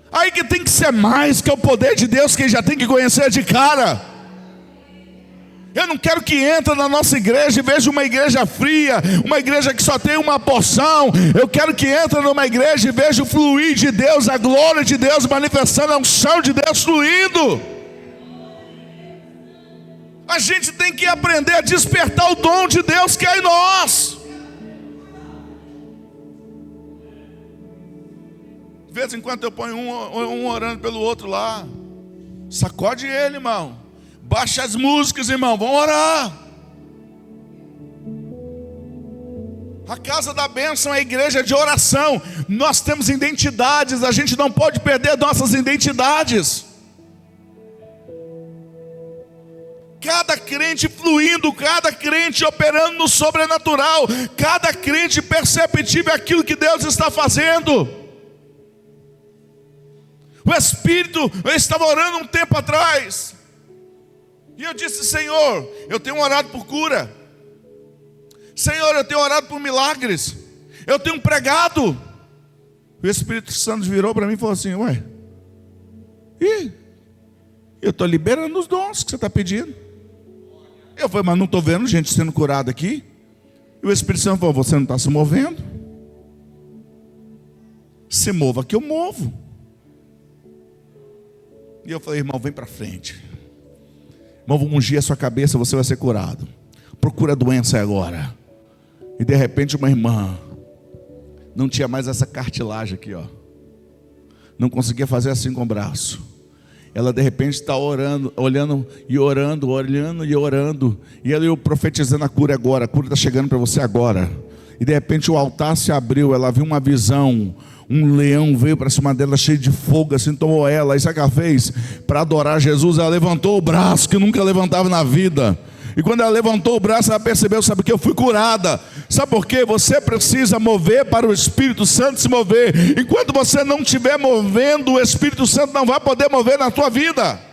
Aí que tem que ser mais, que é o poder de Deus, que já tem que conhecer de cara. Eu não quero que entre na nossa igreja e veja uma igreja fria, uma igreja que só tem uma porção. Eu quero que entre numa igreja e veja o fluir de Deus, a glória de Deus manifestando, a unção de Deus fluindo. A gente tem que aprender a despertar o dom de Deus que é em nós. De vez em quando eu ponho um orando pelo outro lá. Sacode ele, irmão. Baixa as músicas, irmão, vamos orar. A Casa da Bênção é a igreja de oração. Nós temos identidades, a gente não pode perder nossas identidades. Cada crente fluindo, cada crente operando no sobrenatural, cada crente perceptível aquilo que Deus está fazendo. O Espírito, eu estava orando um tempo atrás, e eu disse: Senhor, eu tenho orado por cura. Senhor, eu tenho orado por milagres. Eu tenho pregado. O Espírito Santo virou para mim e falou assim: ué, eu estou liberando os dons que você está pedindo. Eu falei: mas não estou vendo gente sendo curada aqui. E o Espírito Santo falou: você não está se movendo. Se mova que eu movo. E eu falei: irmão, vem para frente. Irmão, vou ungir a sua cabeça, você vai ser curado. Procura a doença agora. E de repente uma irmã não tinha mais essa cartilagem aqui, ó. Não conseguia fazer assim com o braço. Ela de repente está orando, olhando e orando, olhando e orando. E ela, eu profetizando a cura agora. A cura está chegando para você agora. E de repente o altar se abriu. Ela viu uma visão. Um leão veio para cima dela cheio de fogo, assim, tomou ela. E sabe o que ela fez? Para adorar Jesus, ela levantou o braço que nunca levantava na vida. E quando ela levantou o braço, ela percebeu: sabe o que? Eu fui curada. Sabe por quê? Você precisa mover para o Espírito Santo se mover. Enquanto você não estiver movendo, o Espírito Santo não vai poder mover na tua vida.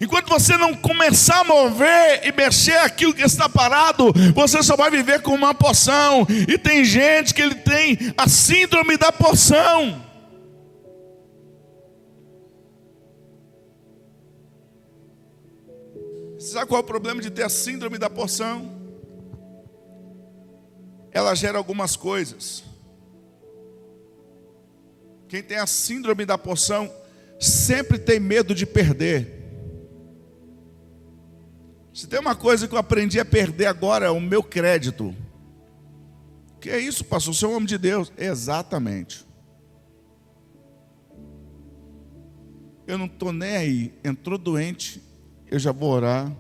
Enquanto você não começar a mover e mexer aquilo que está parado, você só vai viver com uma porção. E tem gente que ele tem a síndrome da porção. Sabe qual é o problema de ter a síndrome da porção? ela gera algumas coisas. Quem tem a síndrome da porção sempre tem medo de perder. Se tem uma coisa que eu aprendi a perder agora, é o meu crédito. Que é isso, pastor? Você é um homem de Deus. Exatamente. Eu não estou nem aí. Entrou doente, eu já vou orar.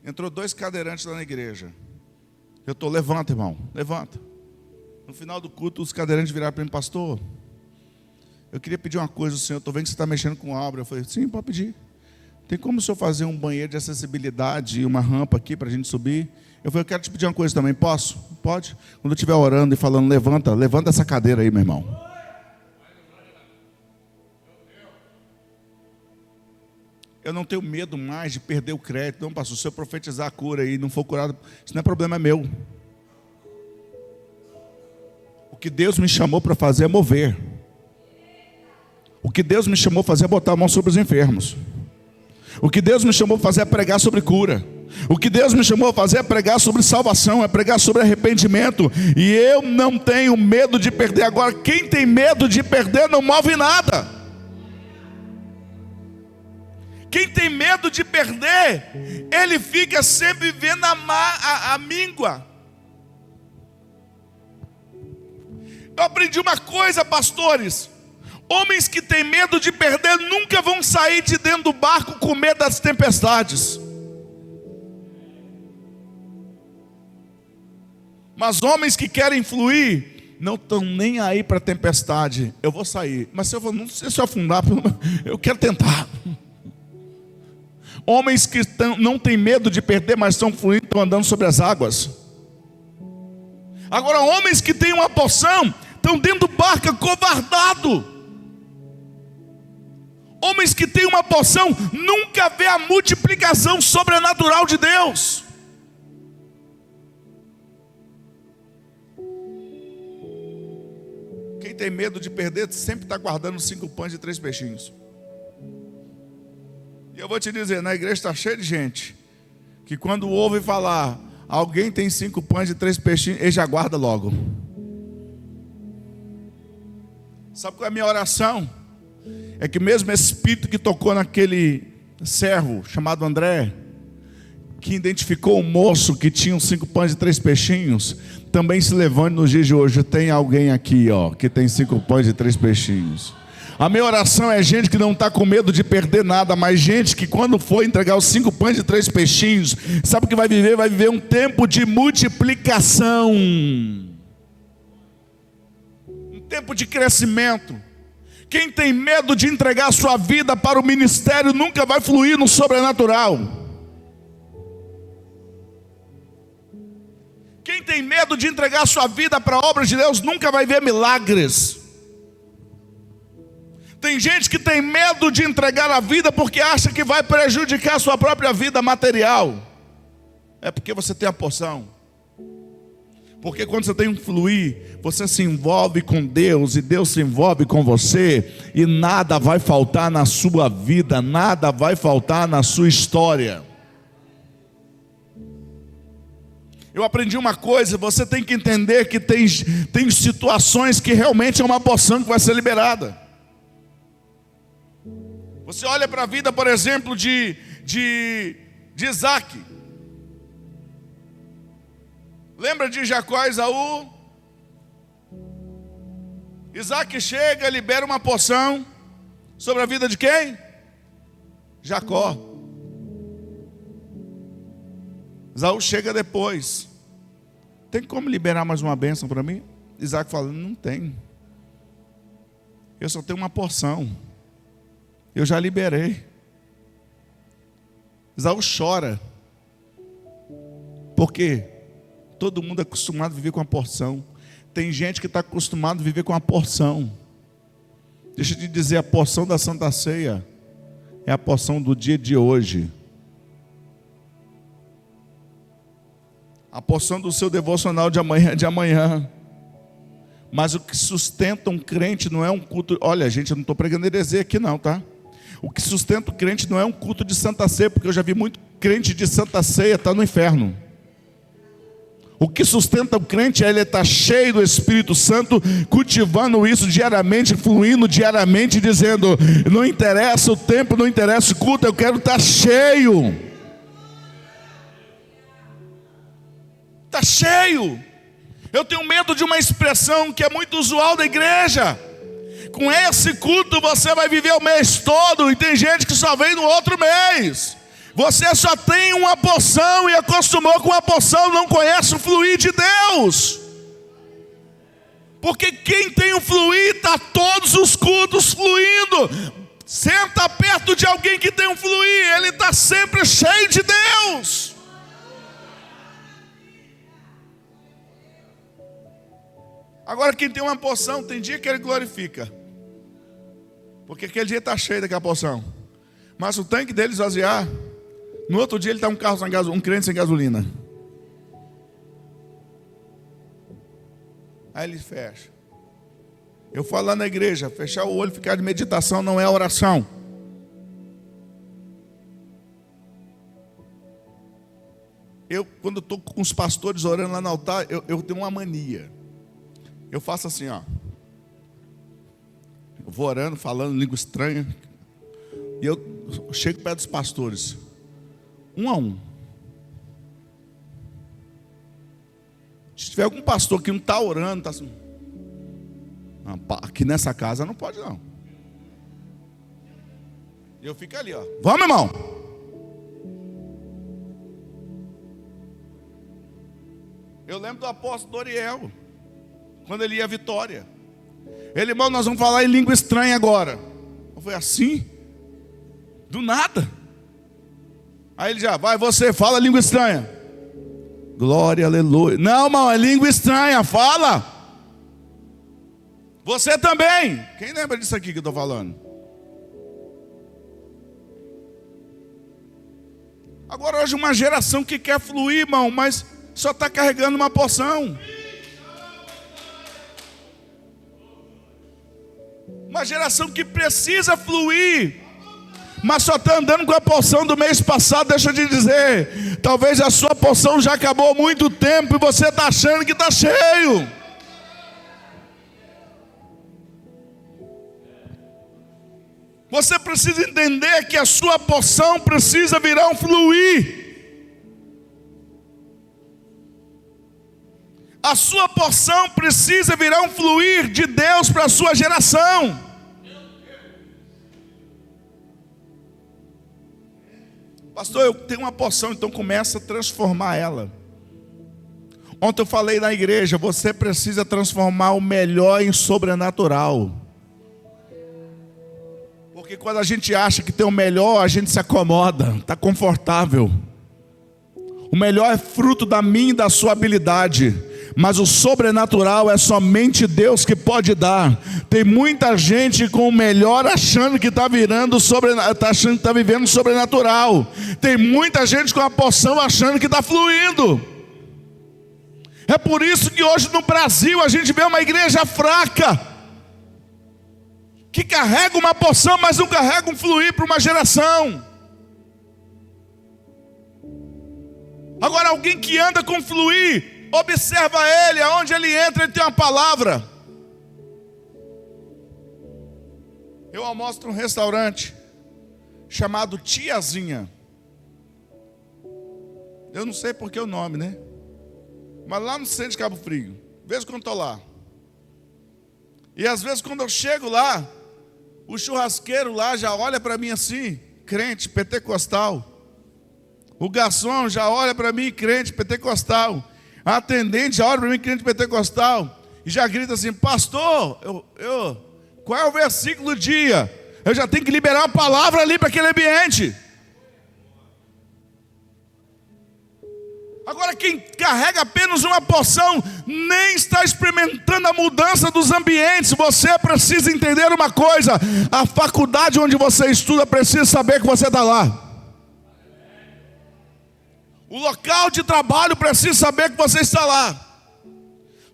Entrou 2 cadeirantes lá na igreja. Eu estou, levanta, irmão, levanta. No final do culto, os cadeirantes viraram para mim: pastor, eu queria pedir uma coisa ao senhor. Estou vendo que você está mexendo com obra. Eu falei: sim, pode pedir. Tem como o senhor fazer um banheiro de acessibilidade e uma rampa aqui para a gente subir? Eu falei: eu quero te pedir uma coisa também. Posso? Pode. Quando eu estiver orando e falando: levanta essa cadeira aí, meu irmão. Eu não tenho medo mais de perder o crédito. Não, pastor, se eu profetizar a cura e não for curado, isso não é problema meu. O que Deus me chamou para fazer é mover. O que Deus me chamou para fazer é botar a mão sobre os enfermos. O que Deus me chamou para fazer é pregar sobre cura. O que Deus me chamou a fazer é pregar sobre salvação, é pregar sobre arrependimento. E eu não tenho medo de perder. Agora, quem tem medo de perder não move nada. Quem tem medo de perder, ele fica sempre vivendo a míngua. Eu aprendi uma coisa, pastores: homens que têm medo de perder nunca vão sair de dentro do barco com medo das tempestades. Mas homens que querem fluir não estão nem aí para a tempestade. Eu vou sair, mas se eu não sei se eu afundar, eu quero tentar. Homens que não têm medo de perder, mas estão fluindo, estão andando sobre as águas. Agora, homens que têm uma porção estão dentro do barco acovardado. Homens que têm uma porção nunca vê a multiplicação sobrenatural de Deus. Quem tem medo de perder sempre está guardando 5 pães e 3 peixinhos. E eu vou te dizer, na igreja está cheio de gente que quando ouve falar, alguém tem 5 pães e 3 peixinhos, ele já guarda logo. Sabe qual é a minha oração? É que mesmo espírito que tocou naquele servo chamado André, que identificou o moço que tinha 5 pães e 3 peixinhos, também se levante nos dias de hoje. Tem alguém aqui, que tem 5 pães e 3 peixinhos. A minha oração é gente que não está com medo de perder nada, mas gente que quando for entregar os 5 pães e 3 peixinhos, sabe o que vai viver? Vai viver um tempo de multiplicação, um tempo de crescimento. Quem tem medo de entregar a sua vida para o ministério nunca vai fluir no sobrenatural. Quem tem medo de entregar a sua vida para a obra de Deus nunca vai ver milagres. Tem gente que tem medo de entregar a vida porque acha que vai prejudicar a sua própria vida material. É porque você tem a porção. Porque quando você tem um fluir, você se envolve com Deus e Deus se envolve com você, e nada vai faltar na sua vida, nada vai faltar na sua história. Eu aprendi uma coisa: você tem que entender que tem situações que realmente é uma porção que vai ser liberada. Você olha para a vida, por exemplo, de Isaac. Lembra de Jacó e Esaú? Isaac chega, libera uma porção sobre a vida de quem? Jacó. Esaú chega depois. Tem como liberar mais uma bênção para mim? Isaac fala: não tem. Eu só tenho uma porção. Eu já liberei. Esaú chora. Por quê? Todo mundo é acostumado a viver com a porção. Tem gente que está acostumado a viver com a porção. Deixa eu te dizer, a porção da Santa Ceia é a porção do dia de hoje. A porção do seu devocional de amanhã é de amanhã. Mas o que sustenta um crente não é um culto. Olha, gente, eu não estou pregando heresia aqui não, tá? O que sustenta o crente não é um culto de Santa Ceia, porque eu já vi muito crente de Santa Ceia estar no inferno. O que sustenta o crente é ele estar cheio do Espírito Santo, cultivando isso diariamente, fluindo diariamente, dizendo: não interessa o tempo, não interessa o culto, eu quero estar cheio. Está cheio. Eu tenho medo de uma expressão que é muito usual da igreja: com esse culto você vai viver o mês todo, e tem gente que só vem no outro mês. Você só tem uma porção e acostumou com a porção, não conhece o fluir de Deus. Porque quem tem o fluir, está todos os cultos fluindo. Senta perto de alguém que tem um fluir, ele está sempre cheio de Deus. Agora quem tem uma porção, tem dia que ele glorifica, porque aquele dia está cheio daquela porção. Mas o tanque dele esvaziar, no outro dia ele está um crente sem gasolina. Aí ele fecha. Eu falo lá na igreja, fechar o olho, ficar de meditação não é oração. Eu, quando estou com os pastores orando lá no altar, eu tenho uma mania. Eu faço assim, ó. Eu vou orando, falando língua estranha. E eu chego perto dos pastores, um a um. Se tiver algum pastor que não está orando, está assim: não, aqui nessa casa não pode não. E eu fico ali, ó. Vamos, irmão. Eu lembro do apóstolo Doriel, quando ele ia à Vitória. Ele: irmão, nós vamos falar em língua estranha agora. Eu falei: assim? Do nada. Aí ele já: vai, você fala língua estranha. Glória, aleluia. Não, irmão, é língua estranha, fala. Você também. Quem lembra disso aqui que eu estou falando? Agora hoje uma geração que quer fluir, irmão, mas só está carregando uma porção. Uma geração que precisa fluir, mas só está andando com a porção do mês passado. Deixa eu te dizer, talvez a sua porção já acabou há muito tempo e você está achando que está cheio. Você precisa entender que a sua porção precisa virar um fluir. A sua porção precisa virar um fluir de Deus para a sua geração. Pastor, eu tenho uma porção, então começa a transformar ela. Ontem eu falei na igreja: você precisa transformar o melhor em sobrenatural. Porque quando a gente acha que tem o melhor, a gente se acomoda, está confortável. O melhor é fruto da minha e da sua habilidade, mas o sobrenatural é somente Deus que pode dar. Tem muita gente com o melhor achando que está vivendo sobrenatural. Tem muita gente com a porção achando que está fluindo. É por isso que hoje no Brasil a gente vê uma igreja fraca, que carrega uma porção, mas não carrega um fluir para uma geração. Agora alguém que anda com fluir, observa ele, aonde ele entra, ele tem uma palavra. Eu almoço num restaurante chamado Tiazinha. Eu não sei porque o nome, né? Mas lá no centro de Cabo Frio, às vezes quando estou lá. E às vezes quando eu chego lá, o churrasqueiro lá já olha para mim assim, crente pentecostal. O garçom já olha para mim, crente pentecostal. A atendente já olha para mim, crente pentecostal, e já grita assim: pastor, qual é o versículo do dia? Eu já tenho que liberar uma palavra ali para aquele ambiente. Agora quem carrega apenas uma porção nem está experimentando a mudança dos ambientes. Você precisa entender uma coisa: a faculdade onde você estuda precisa saber que você está lá. O local de trabalho precisa saber que você está lá.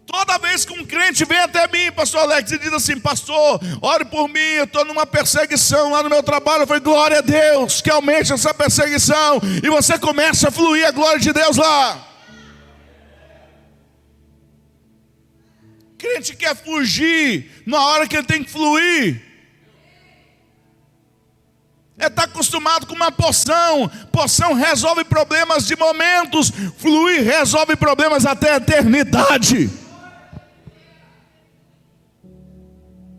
Toda vez que um crente vem até mim, pastor Alex, e diz assim: pastor, ore por mim, eu estou numa perseguição lá no meu trabalho. Eu falei: glória a Deus, que aumente essa perseguição, e você começa a fluir a glória de Deus lá. Crente quer fugir na hora que ele tem que fluir. Está acostumado com uma porção. Porção resolve problemas de momentos. Fluir resolve problemas até a eternidade.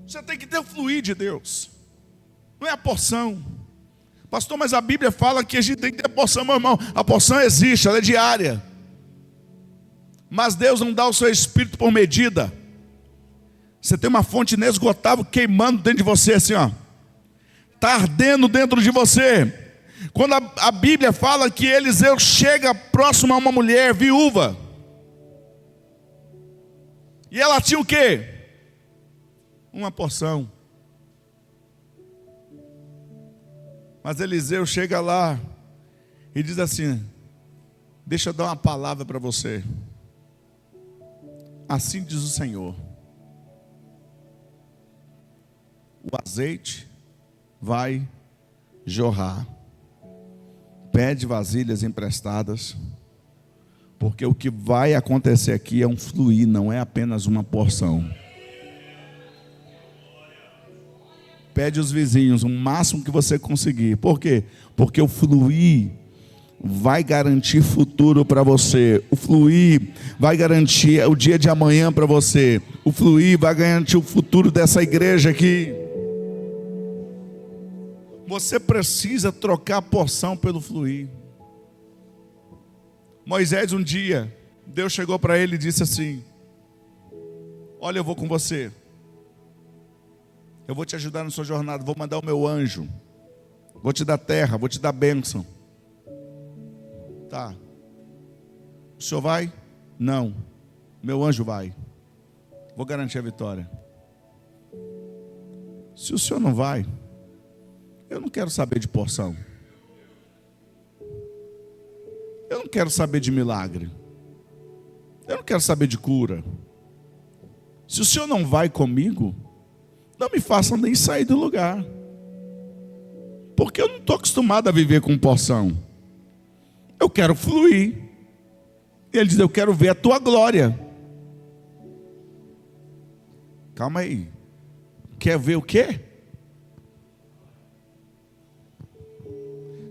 Você tem que ter o fluir de Deus. Não é a porção. Pastor, mas a Bíblia fala que a gente tem que ter a porção, meu irmão. A porção existe, ela é diária. Mas Deus não dá o seu espírito por medida. Você tem uma fonte inesgotável queimando dentro de você, assim, ó. Está ardendo dentro de você. Quando a Bíblia fala que Eliseu chega próximo a uma mulher viúva, e ela tinha o quê? Uma porção. Mas Eliseu chega lá e diz assim: deixa eu dar uma palavra para você. Assim diz o Senhor: o azeite vai jorrar. Pede vasilhas emprestadas, porque o que vai acontecer aqui é um fluir, não é apenas uma porção. Pede os vizinhos o máximo que você conseguir. Por quê? Porque o fluir vai garantir futuro para você. O fluir vai garantir o dia de amanhã para você. O fluir vai garantir o futuro dessa igreja aqui. Você precisa trocar a porção pelo fluir. Moisés, um dia, Deus chegou para ele e disse assim: olha, eu vou com você. Eu vou te ajudar na sua jornada. Vou mandar o meu anjo. Vou te dar terra, vou te dar bênção. Tá. O senhor vai? Não. Meu anjo vai. Vou garantir a vitória. Se o senhor não vai, eu não quero saber de porção. Eu não quero saber de milagre. Eu não quero saber de cura. Se o senhor não vai comigo, não me façam nem sair do lugar. Porque eu não estou acostumado a viver com porção. Eu quero fluir. E ele diz: eu quero ver a tua glória. Calma aí. Quer ver o quê?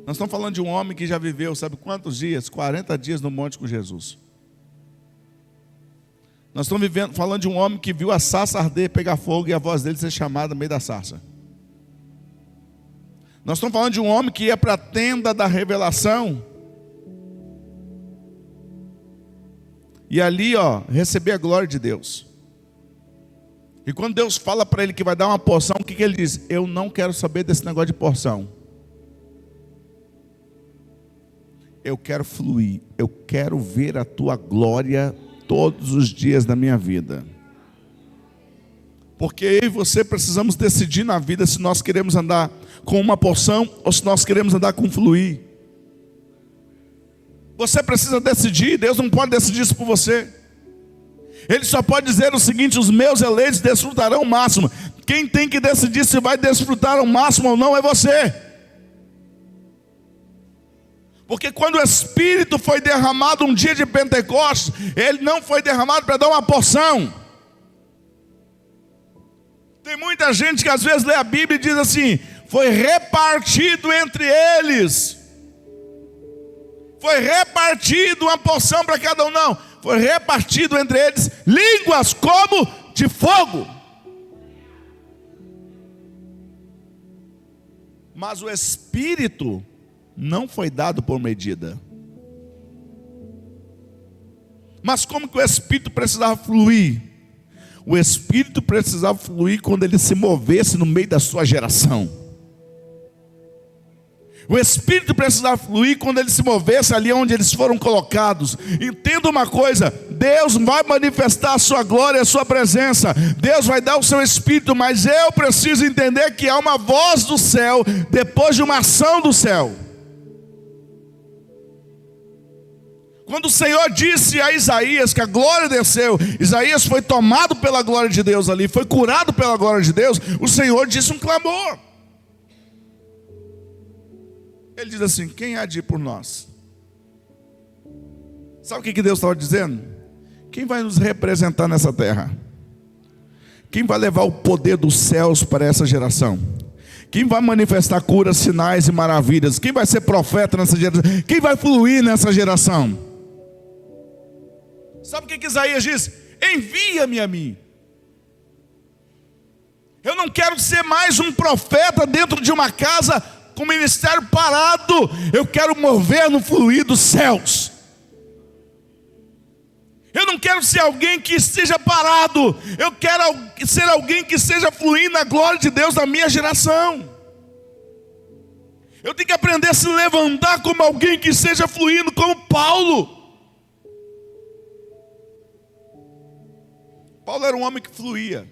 Nós estamos falando de um homem que já viveu, sabe quantos dias? 40 dias no monte com Jesus. Nós estamos falando de um homem que viu a sarça arder, pegar fogo e a voz dele ser chamada no meio da sarça. Nós estamos falando de um homem que ia para a tenda da revelação. E ali, receber a glória de Deus. E quando Deus fala para ele que vai dar uma porção, o que ele diz? Eu não quero saber desse negócio de porção. Eu quero fluir. Eu quero ver a tua glória todos os dias da minha vida. Porque eu e você precisamos decidir na vida se nós queremos andar com uma porção ou se nós queremos andar com fluir. Você precisa decidir. Deus não pode decidir isso por você. Ele só pode dizer o seguinte: os meus eleitos desfrutarão o máximo. Quem tem que decidir se vai desfrutar o máximo ou não é você. Porque quando o Espírito foi derramado um dia de Pentecostes, ele não foi derramado para dar uma porção. Tem muita gente que às vezes lê a Bíblia e diz assim: foi repartido entre eles. Foi repartido uma porção para cada um. Não, foi repartido entre eles línguas como de fogo. Mas o Espírito não foi dado por medida. Mas como que o Espírito precisava fluir? O Espírito precisava fluir quando ele se movesse no meio da sua geração. O Espírito precisava fluir quando ele se movesse ali onde eles foram colocados. Entenda uma coisa: Deus vai manifestar a sua glória, a sua presença. Deus vai dar o seu Espírito, mas eu preciso entender que há uma voz do céu depois de uma ação do céu. Quando o Senhor disse a Isaías que a glória desceu, Isaías foi tomado pela glória de Deus ali, foi curado pela glória de Deus, o Senhor disse um clamor. Ele diz assim: quem há de ir por nós? Sabe o que Deus estava dizendo? Quem vai nos representar nessa terra? Quem vai levar o poder dos céus para essa geração? Quem vai manifestar curas, sinais e maravilhas? Quem vai ser profeta nessa geração? Quem vai fluir nessa geração? Sabe o que Isaías diz? Envia-me a mim. Eu não quero ser mais um profeta dentro de uma casa com o ministério parado. Eu quero mover no fluir dos céus. Eu não quero ser alguém que esteja parado. Eu quero ser alguém que esteja fluindo na glória de Deus na minha geração. Eu tenho que aprender a se levantar como alguém que esteja fluindo como Paulo. Paulo era um homem que fluía.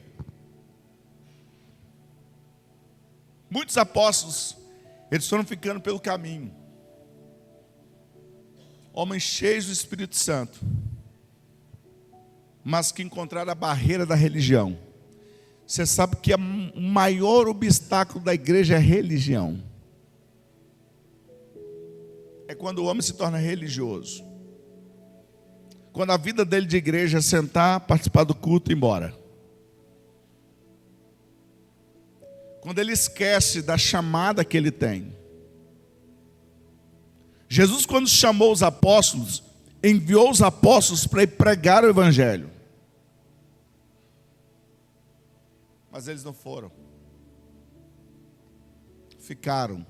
Muitos apóstolos, eles foram ficando pelo caminho. Homens cheios do Espírito Santo, mas que encontraram a barreira da religião. Você sabe que o maior obstáculo da igreja é a religião. É quando o homem se torna religioso. Quando a vida dele de igreja é sentar, participar do culto e ir embora. Quando ele esquece da chamada que ele tem. Jesus, quando chamou os apóstolos, enviou os apóstolos para ir pregar o evangelho. Mas eles não foram. Ficaram.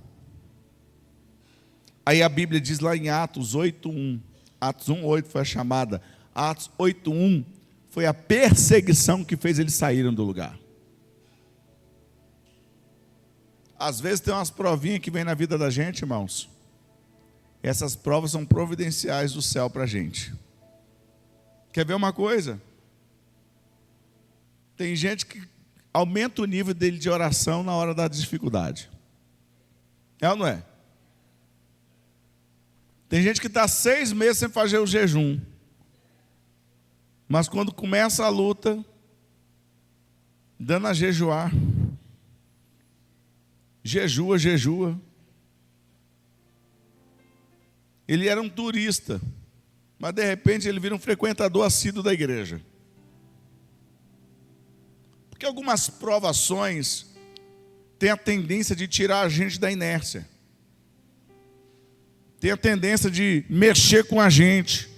Aí a Bíblia diz lá em Atos 8:1. Atos 1:8 foi a chamada. Atos 8:1 foi a perseguição que fez eles saírem do lugar. Às vezes tem umas provinhas que vem na vida da gente, irmãos. Essas provas são providenciais do céu para a gente. Quer ver uma coisa? Tem gente que aumenta o nível dele de oração na hora da dificuldade. É ou não é? Tem gente que está 6 meses sem fazer o jejum. Mas quando começa a luta, dando a jejuar, jejua. Ele era um turista, mas de repente ele vira um frequentador assíduo da igreja. Porque algumas provações têm a tendência de tirar a gente da inércia. Tem a tendência de mexer com a gente,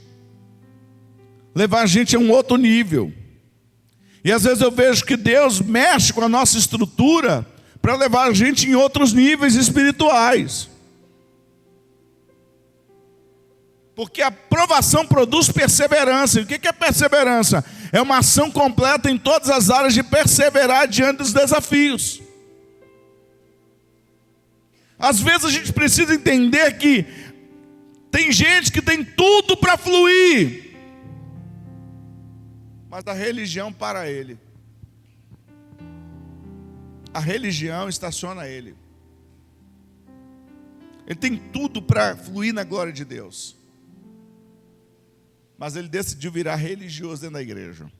levar a gente a um outro nível. E às vezes eu vejo que Deus mexe com a nossa estrutura para levar a gente em outros níveis espirituais. Porque a provação produz perseverança. E o que é perseverança? É uma ação completa em todas as áreas de perseverar diante dos desafios. Às vezes a gente precisa entender que tem gente que tem tudo para fluir, mas a religião para ele. A religião estaciona ele. Ele tem tudo para fluir na glória de Deus, mas ele decidiu virar religioso dentro da igreja.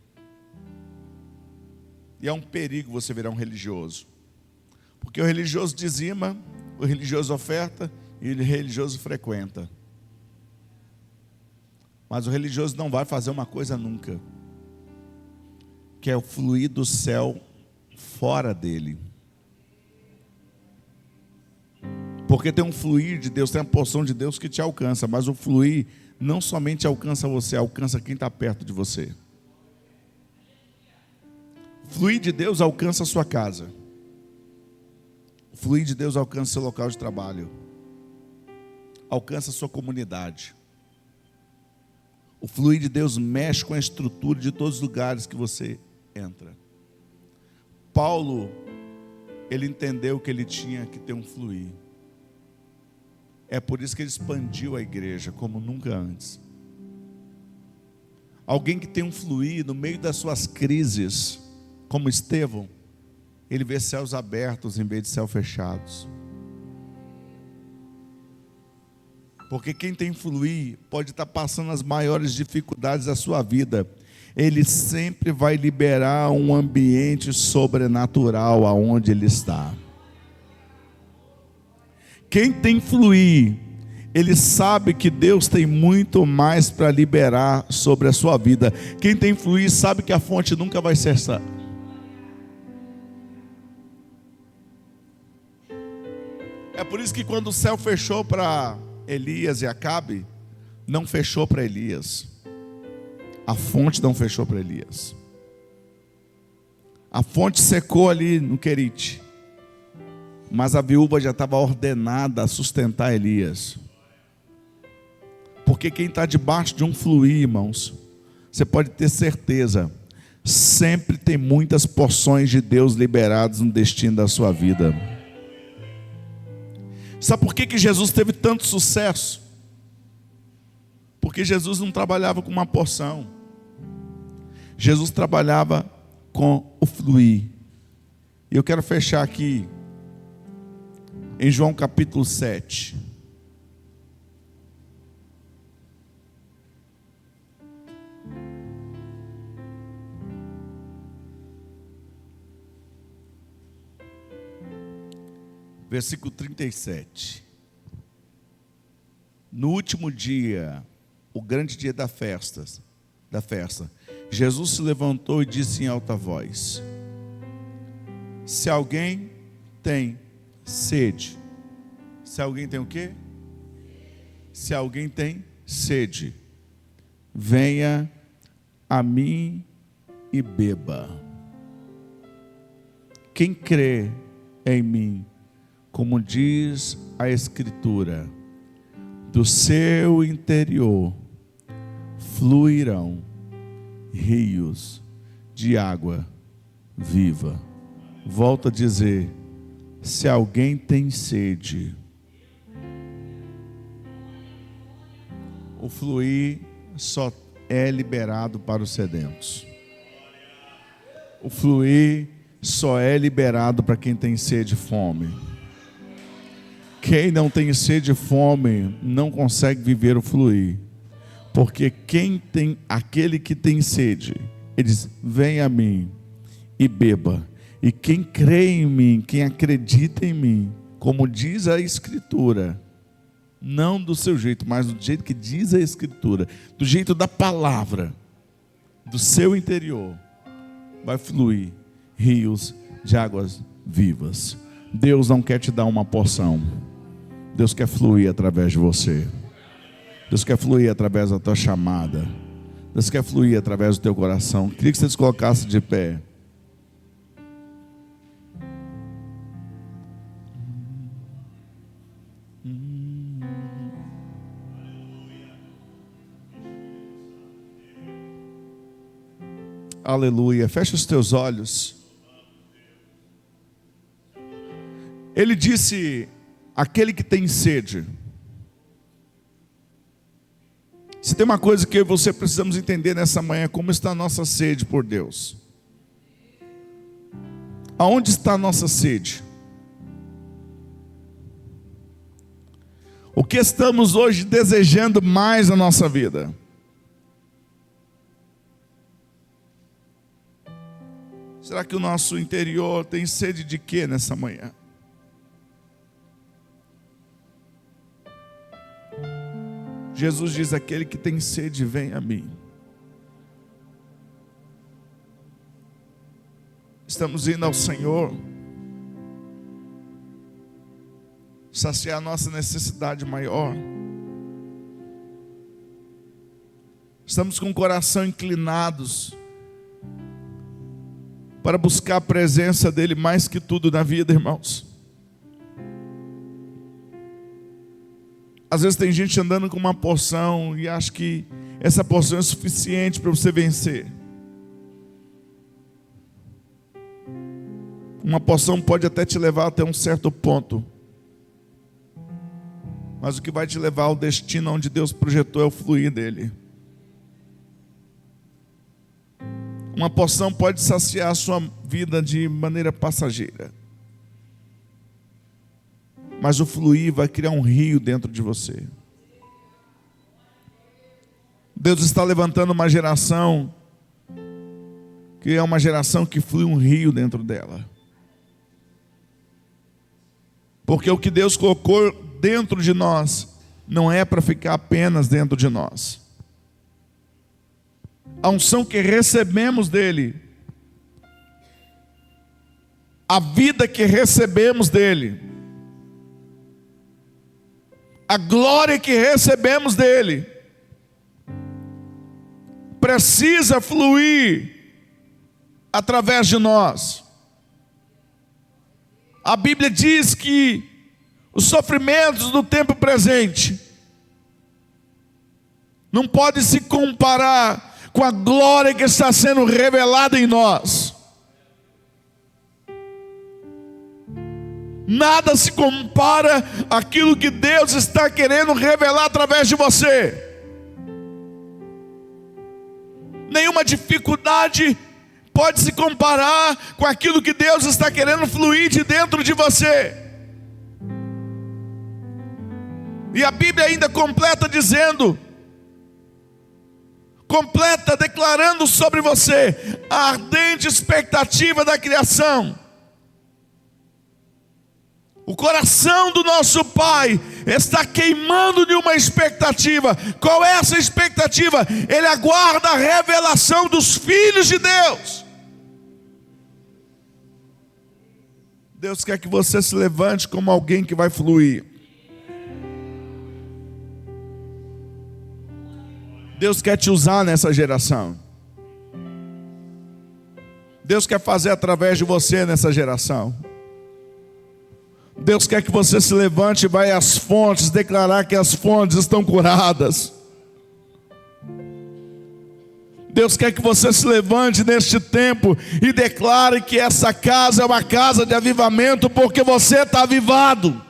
E é um perigo você virar um religioso, porque o religioso dizima, o religioso oferta e o religioso frequenta. Mas o religioso não vai fazer uma coisa nunca, que é o fluir do céu fora dele. Porque tem um fluir de Deus, tem a porção de Deus que te alcança, mas o fluir não somente alcança você, alcança quem está perto de você. O fluir de Deus alcança a sua casa. O fluir de Deus alcança o seu local de trabalho. Alcança a sua comunidade. O fluir de Deus mexe com a estrutura de todos os lugares que você entra. Paulo, ele entendeu que ele tinha que ter um fluir. É por isso que ele expandiu a igreja como nunca antes. Alguém que tem um fluir no meio das suas crises, como Estevão, ele vê céus abertos em vez de céus fechados. Porque quem tem fluir pode estar passando as maiores dificuldades da sua vida. Ele sempre vai liberar um ambiente sobrenatural aonde ele está. Quem tem fluir, ele sabe que Deus tem muito mais para liberar sobre a sua vida. Quem tem fluir sabe que a fonte nunca vai cessar. por isso que quando o céu fechou para Elias e Acabe, não fechou para Elias. A fonte não fechou para Elias. A fonte secou ali no Querite, mas a viúva já estava ordenada a sustentar Elias. Porque quem está debaixo de um fluir, irmãos, você pode ter certeza, sempre tem muitas porções de Deus liberadas no destino da sua vida. Sabe por que Jesus teve tanto sucesso? Porque Jesus não trabalhava com uma porção. Jesus trabalhava com o fluir. E eu quero fechar aqui em João capítulo 7. Versículo 37. No último dia, o grande dia da festa, Jesus se levantou e disse em alta voz: se alguém tem sede, se alguém tem o quê? Se alguém tem sede, venha a mim e beba. Quem crê em mim, como diz a Escritura, do seu interior fluirão rios de água viva. Volto a dizer, se alguém tem sede, o fluir só é liberado para os sedentos. O fluir só é liberado para quem tem sede e fome. Quem não tem sede e fome não consegue viver o fluir. Porque aquele que tem sede, ele diz: venha a mim e beba. E quem crê em mim, quem acredita em mim, como diz a Escritura, não do seu jeito, mas do jeito que diz a Escritura, do jeito da palavra, do seu interior, vai fluir rios de águas vivas. Deus não quer te dar uma porção. Deus quer fluir através de você. Deus quer fluir através da tua chamada. Deus quer fluir através do teu coração. Queria que você se colocasse de pé. Aleluia. Fecha os teus olhos. Ele disse: aquele que tem sede. Se tem uma coisa que eu e você precisamos entender nessa manhã, como está a nossa sede por Deus. Aonde está a nossa sede? O que estamos hoje desejando mais na nossa vida? Será que o nosso interior tem sede de quê nessa manhã? Jesus diz: aquele que tem sede, vem a mim. Estamos indo ao Senhor saciar a nossa necessidade maior. Estamos com o coração inclinados para buscar a presença dele mais que tudo na vida, irmãos. Às vezes tem gente andando com uma porção e acha que essa porção é suficiente para você vencer. Uma porção pode até te levar até um certo ponto, mas o que vai te levar ao destino onde Deus projetou é o fluir dele. Uma porção pode saciar a sua vida de maneira passageira, mas o fluir vai criar um rio dentro de você. Deus está levantando uma geração que é uma geração que flui um rio dentro dela. Porque o que Deus colocou dentro de nós não é para ficar apenas dentro de nós. A unção que recebemos dele, a vida que recebemos dele, a glória que recebemos dele precisa fluir através de nós. A Bíblia diz que os sofrimentos do tempo presente não podem se comparar com a glória que está sendo revelada em nós. Nada se compara àquilo que Deus está querendo revelar através de você. Nenhuma dificuldade pode se comparar com aquilo que Deus está querendo fluir de dentro de você. E a Bíblia ainda completa dizendo, declarando sobre você a ardente expectativa da criação. O coração do nosso Pai está queimando de uma expectativa. Qual é essa expectativa? Ele aguarda a revelação dos filhos de Deus. Deus quer que você se levante como alguém que vai fluir. Deus quer te usar nessa geração. Deus quer fazer através de você nessa geração. Deus quer que você se levante e vá às fontes, declarar que as fontes estão curadas. Deus quer que você se levante neste tempo e declare que essa casa é uma casa de avivamento, porque você está avivado.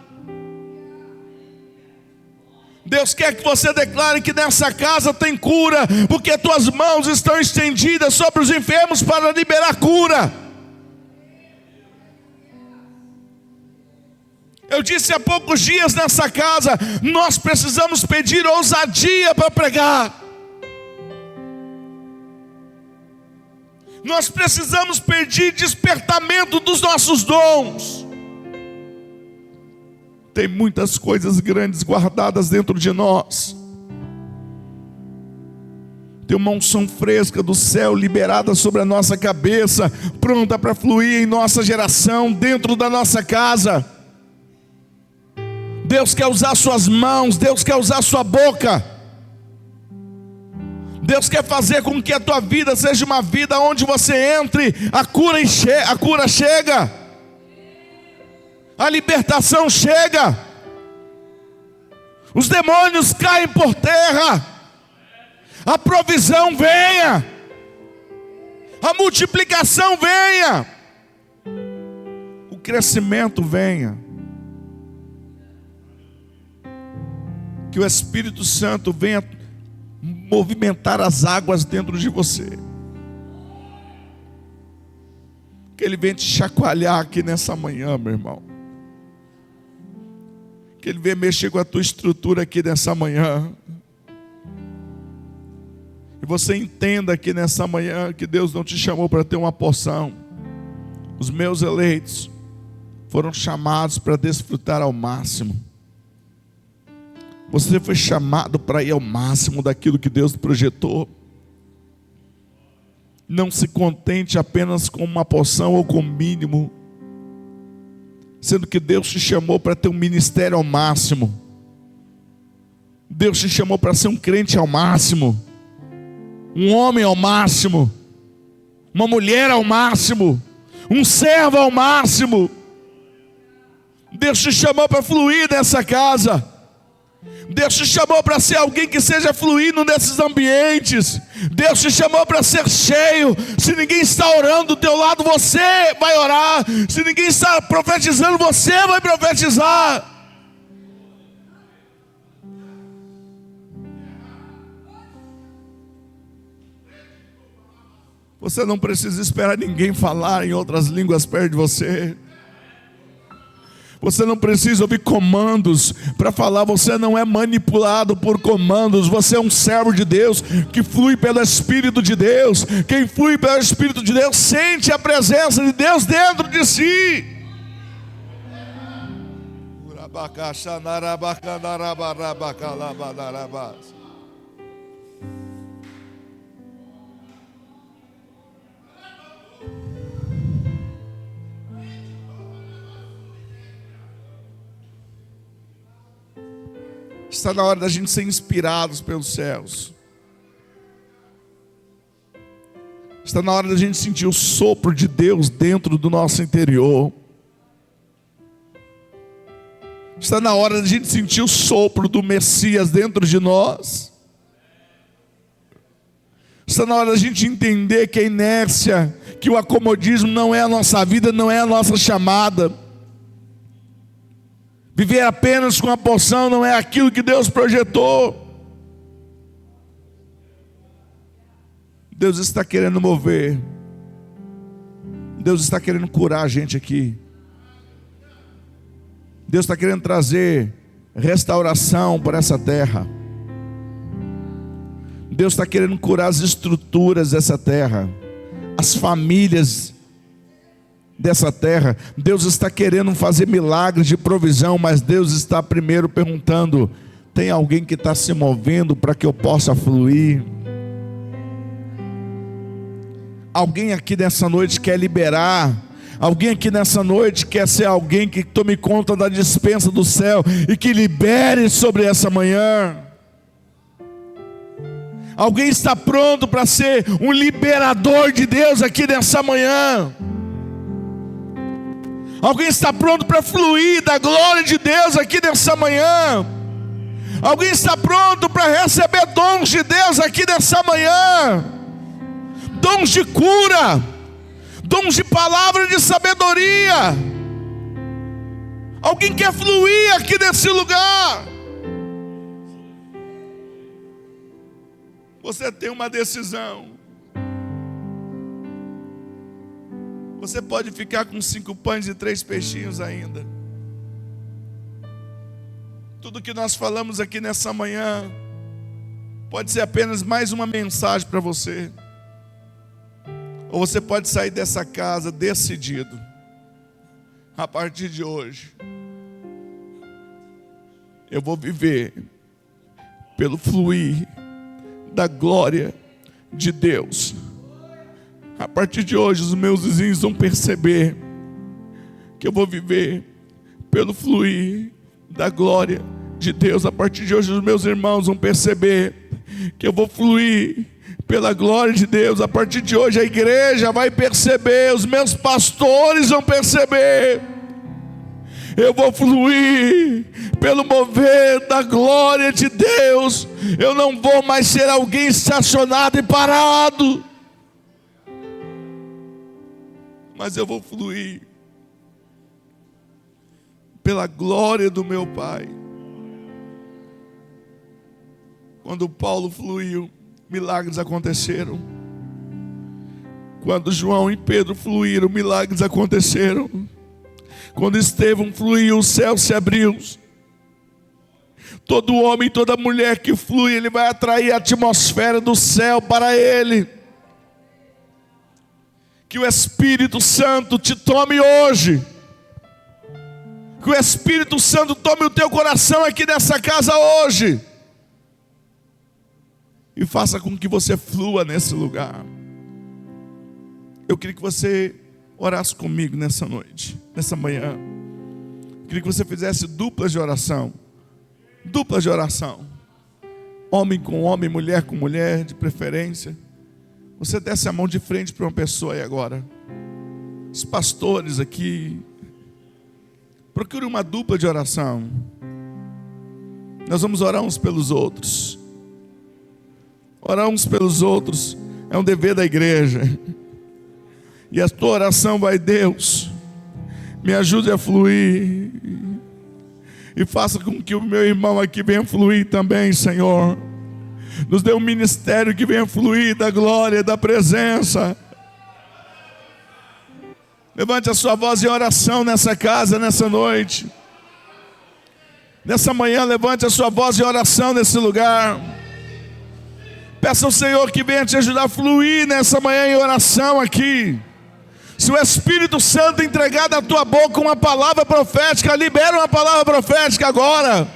Deus quer que você declare que nessa casa tem cura, porque tuas mãos estão estendidas sobre os enfermos para liberar cura. Eu disse há poucos dias nessa casa, nós precisamos pedir ousadia para pregar. Nós precisamos pedir despertamento dos nossos dons. Tem muitas coisas grandes guardadas dentro de nós. Tem uma unção fresca do céu liberada sobre a nossa cabeça, pronta para fluir em nossa geração, dentro da nossa casa. Deus quer usar suas mãos, Deus quer usar sua boca. Deus quer fazer com que a tua vida seja uma vida onde você entre, a cura chega, a libertação chega, os demônios caem por terra, a provisão venha, a multiplicação venha, o crescimento venha. Que o Espírito Santo venha movimentar as águas dentro de você. Que Ele venha te chacoalhar aqui nessa manhã, meu irmão. Que Ele venha mexer com a tua estrutura aqui nessa manhã. E você entenda aqui nessa manhã que Deus não te chamou para ter uma porção. Os meus eleitos foram chamados para desfrutar ao máximo. Você foi chamado para ir ao máximo daquilo que Deus projetou. Não se contente apenas com uma porção ou com o mínimo, sendo que Deus te chamou para ter um ministério ao máximo. Deus te chamou para ser um crente ao máximo, um homem ao máximo, uma mulher ao máximo, um servo ao máximo. Deus te chamou para fluir nessa casa. Deus te chamou para ser alguém que seja fluindo nesses ambientes. Deus te chamou para ser cheio. Se ninguém está orando do teu lado, você vai orar. Se ninguém está profetizando, você vai profetizar. Você não precisa esperar ninguém falar em outras línguas perto de você. Você não precisa ouvir comandos para falar. Você não é manipulado por comandos. Você é um servo de Deus que flui pelo Espírito de Deus. Quem flui pelo Espírito de Deus sente a presença de Deus dentro de si. Está na hora da gente ser inspirados pelos céus. Está na hora da gente sentir o sopro de Deus dentro do nosso interior. Está na hora da gente sentir o sopro do Messias dentro de nós. Está na hora da gente entender que a inércia, que o acomodismo não é a nossa vida, não é a nossa chamada. Viver apenas com a porção não é aquilo que Deus projetou. Deus está querendo mover. Deus está querendo curar a gente aqui. Deus está querendo trazer restauração para essa terra. Deus está querendo curar as estruturas dessa terra, as famílias dessa terra. Deus está querendo fazer milagres de provisão, mas Deus está primeiro perguntando: tem alguém que está se movendo para que eu possa fluir? Alguém aqui nessa noite quer liberar? Alguém aqui nessa noite quer ser alguém que tome conta da despensa do céu e que libere sobre essa manhã? Alguém está pronto para ser um liberador de Deus aqui nessa manhã? Alguém está pronto para fluir da glória de Deus aqui nessa manhã? Alguém está pronto para receber dons de Deus aqui nessa manhã? Dons de cura, dons de palavra de sabedoria. Alguém quer fluir aqui nesse lugar? Você tem uma decisão. Você pode ficar com 5 pães e 3 peixinhos ainda. Tudo que nós falamos aqui nessa manhã pode ser apenas mais uma mensagem para você. Ou você pode sair dessa casa decidido: a partir de hoje eu vou viver pelo fluir da glória de Deus. A partir de hoje os meus vizinhos vão perceber que eu vou viver pelo fluir da glória de Deus. A partir de hoje os meus irmãos vão perceber que eu vou fluir pela glória de Deus. A partir de hoje a igreja vai perceber, os meus pastores vão perceber. Eu vou fluir pelo mover da glória de Deus. Eu não vou mais ser alguém estacionado e parado, mas eu vou fluir pela glória do meu Pai. Quando Paulo fluiu, milagres aconteceram. Quando João e Pedro fluíram, milagres aconteceram. Quando Estevão fluiu, o céu se abriu. Todo homem, toda mulher que flui, ele vai atrair a atmosfera do céu para ele. Que o Espírito Santo te tome hoje. Que o Espírito Santo tome o teu coração aqui nessa casa hoje. E faça com que você flua nesse lugar. Eu queria que você orasse comigo nessa noite, nessa manhã. Eu queria que você fizesse duplas de oração. Duplas de oração. Homem com homem, mulher com mulher, de preferência. Você desce a mão de frente para uma pessoa aí agora. Os pastores aqui. Procure uma dupla de oração. Nós vamos orar uns pelos outros. Orar uns pelos outros é um dever da igreja. E a tua oração vai: Deus, me ajude a fluir. E faça com que o meu irmão aqui venha fluir também, Senhor. Nos dê um ministério que venha fluir da glória, da presença. Levante a sua voz em oração nessa casa, nessa noite. Nessa manhã, levante a sua voz em oração nesse lugar. Peça ao Senhor que venha te ajudar a fluir nessa manhã em oração aqui. Se o Espírito Santo entregar da tua boca uma palavra profética, libera uma palavra profética agora.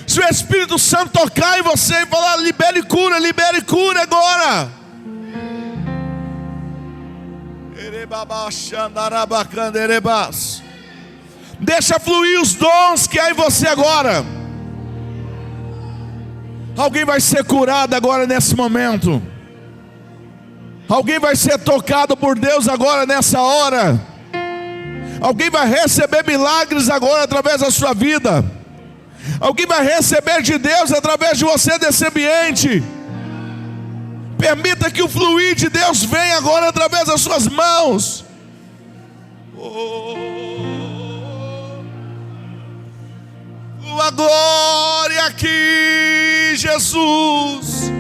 Se o Espírito Santo tocar em você e falar: libere cura agora. Deixa fluir os dons que há em você agora. Alguém vai ser curado agora nesse momento. Alguém vai ser tocado por Deus agora nessa hora. Alguém vai receber milagres agora através da sua vida. Alguém vai receber de Deus através de você desse ambiente. Permita que o fluir de Deus venha agora através das suas mãos. Tua glória aqui, Jesus.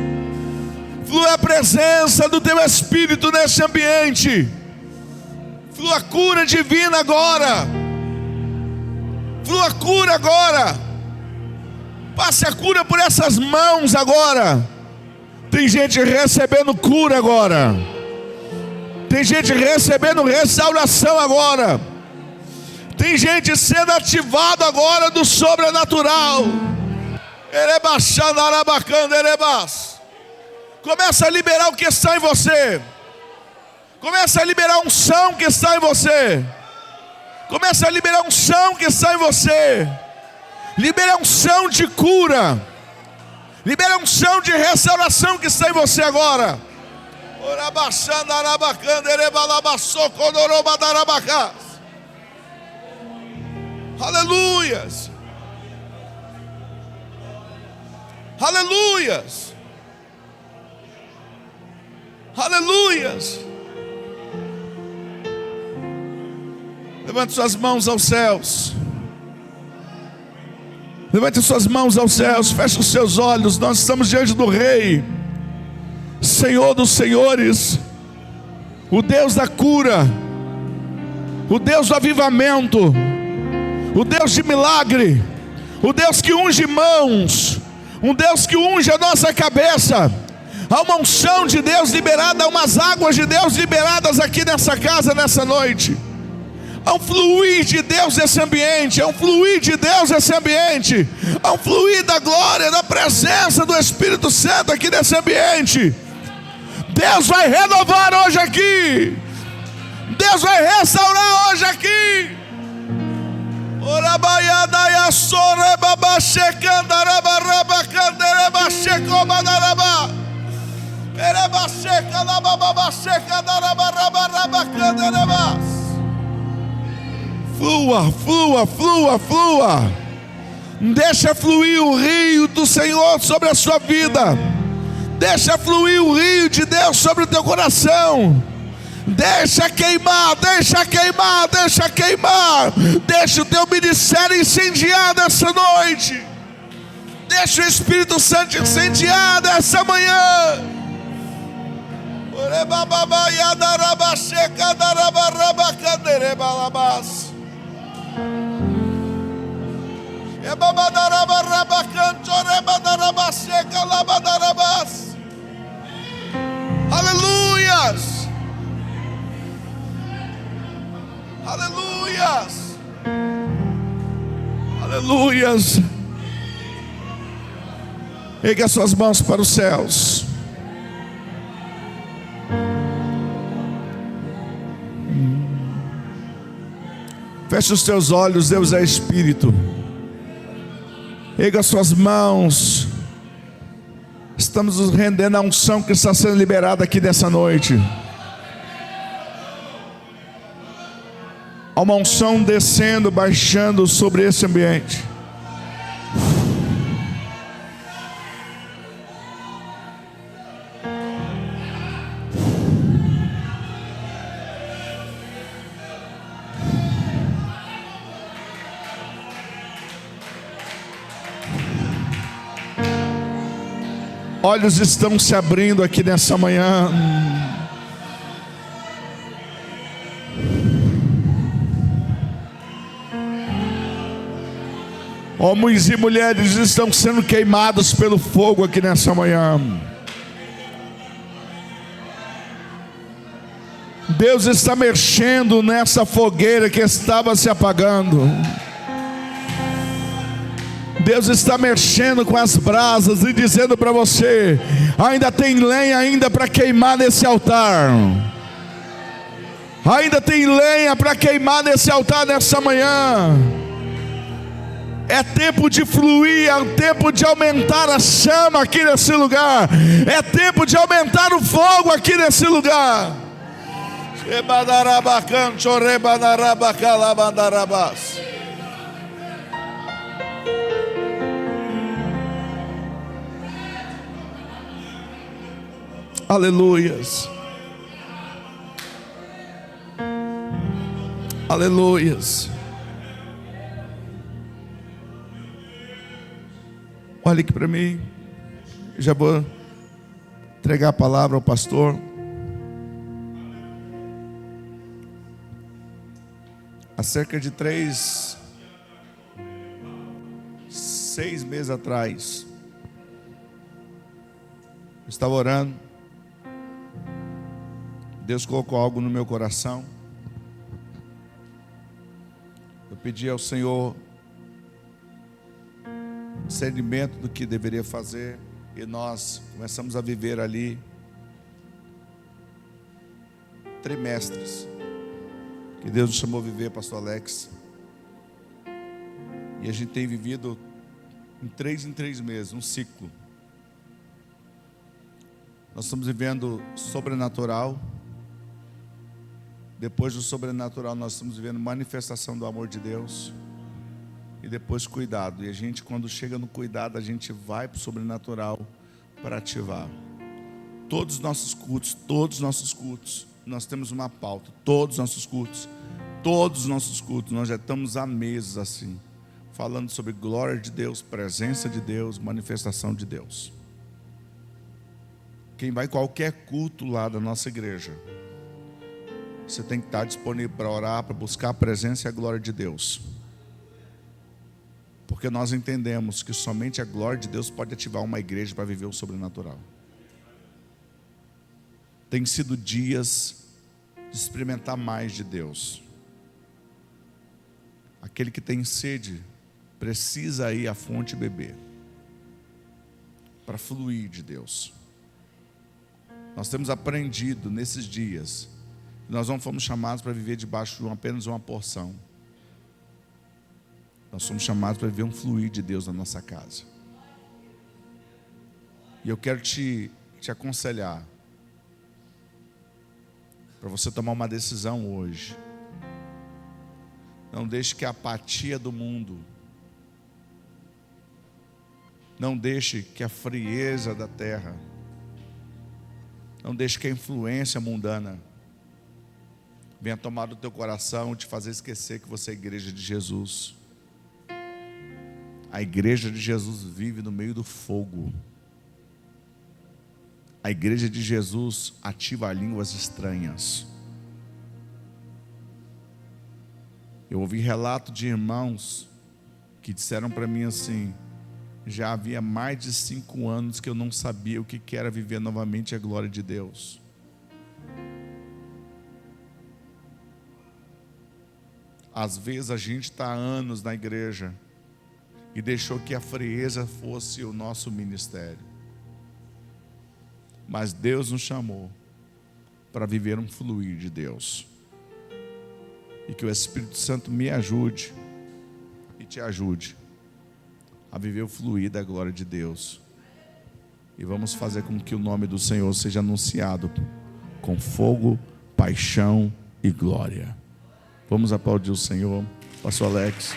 Flua a presença do Teu Espírito nesse ambiente. Flua a cura divina agora. Flua a cura agora. Passe a cura por essas mãos agora. Tem gente recebendo cura agora. Tem gente recebendo restauração agora. Tem gente sendo ativado agora do sobrenatural. Começa a liberar o que está em você. Começa a liberar a unção que está em você. Começa a liberar a unção que está em você. Libera a unção de cura. Libera a unção de restauração que está em você agora. Aleluias. Aleluias. Aleluias. Levante suas mãos aos céus. Levante suas mãos aos céus. Feche os seus olhos. Nós estamos diante do Rei, Senhor dos senhores, o Deus da cura, o Deus do avivamento, o Deus de milagre, o Deus que unge mãos, um Deus que unge a nossa cabeça. Há uma unção de Deus liberada, há umas águas de Deus liberadas aqui nessa casa, nessa noite. Há um fluir de Deus nesse ambiente. Há um fluir de Deus nesse ambiente. Há um fluir da glória, da presença do Espírito Santo aqui nesse ambiente. Deus vai renovar hoje aqui. Deus vai restaurar hoje aqui. Flua, flua, flua, flua. Deixa fluir o rio do Senhor sobre a sua vida. Deixa fluir o rio de Deus sobre o teu coração. Deixa queimar, deixa queimar, deixa queimar. Deixa o teu ministério incendiar nessa noite. Deixa o Espírito Santo incendiar nessa manhã. Aleluias. Aleluias. Aleluias. Ergue as suas mãos para os céus. Feche os teus olhos, Deus é Espírito. Ergue as suas mãos. Estamos nos rendendo à unção que está sendo liberada aqui nessa noite. Há uma unção descendo, baixando sobre esse ambiente. Olhos estão se abrindo aqui nessa manhã. Homens e mulheres estão sendo queimados pelo fogo aqui nessa manhã. Deus está mexendo nessa fogueira que estava se apagando. Deus está mexendo com as brasas e dizendo para você: ainda tem lenha ainda para queimar nesse altar. Ainda tem lenha para queimar nesse altar nessa manhã. É tempo de fluir, é tempo de aumentar a chama aqui nesse lugar. É tempo de aumentar o fogo aqui nesse lugar. Aleluias. Aleluias. Olha aqui para mim. Já vou entregar a palavra ao pastor. Há cerca de 6 meses atrás, eu estava orando. Deus colocou algo no meu coração. Eu pedi ao Senhor discernimento do que deveria fazer, e nós começamos a viver ali trimestres que Deus nos chamou a viver, pastor Alex, e a gente tem vivido em 3 meses, um ciclo. Nós estamos vivendo sobrenatural. Depois do sobrenatural, nós estamos vivendo manifestação do amor de Deus. E depois cuidado. E a gente, quando chega no cuidado, a gente vai para o sobrenatural para ativar. Todos os nossos cultos, nós temos uma pauta. Todos os nossos cultos, nós já estamos há meses assim, falando sobre glória de Deus, presença de Deus, manifestação de Deus. Quem vai qualquer culto lá da nossa igreja, você tem que estar disponível para orar, para buscar a presença e a glória de Deus. Porque nós entendemos que somente a glória de Deus pode ativar uma igreja para viver o sobrenatural. Tem sido dias de experimentar mais de Deus. Aquele que tem sede precisa ir à fonte beber, para fluir de Deus. Nós temos aprendido nesses dias que nós não fomos chamados para viver debaixo de apenas uma porção. Nós somos chamados para viver um fluir de Deus na nossa casa. E eu quero te aconselhar para você tomar uma decisão hoje. Não deixe que a apatia do mundo, não deixe que a frieza da terra, não deixe que a influência mundana venha tomar do teu coração e te fazer esquecer que você é a igreja de Jesus. A igreja de Jesus vive no meio do fogo. A igreja de Jesus ativa línguas estranhas. Eu ouvi relato de irmãos que disseram para mim assim: já havia mais de 5 anos que eu não sabia o que era viver novamente a glória de Deus. Às vezes a gente está há anos na igreja e deixou que a frieza fosse o nosso ministério. Mas Deus nos chamou para viver um fluir de Deus. E que o Espírito Santo me ajude e te ajude a viver o fluir da glória de Deus. E vamos fazer com que o nome do Senhor seja anunciado com fogo, paixão e glória. Vamos aplaudir o Senhor. Pastor Alex.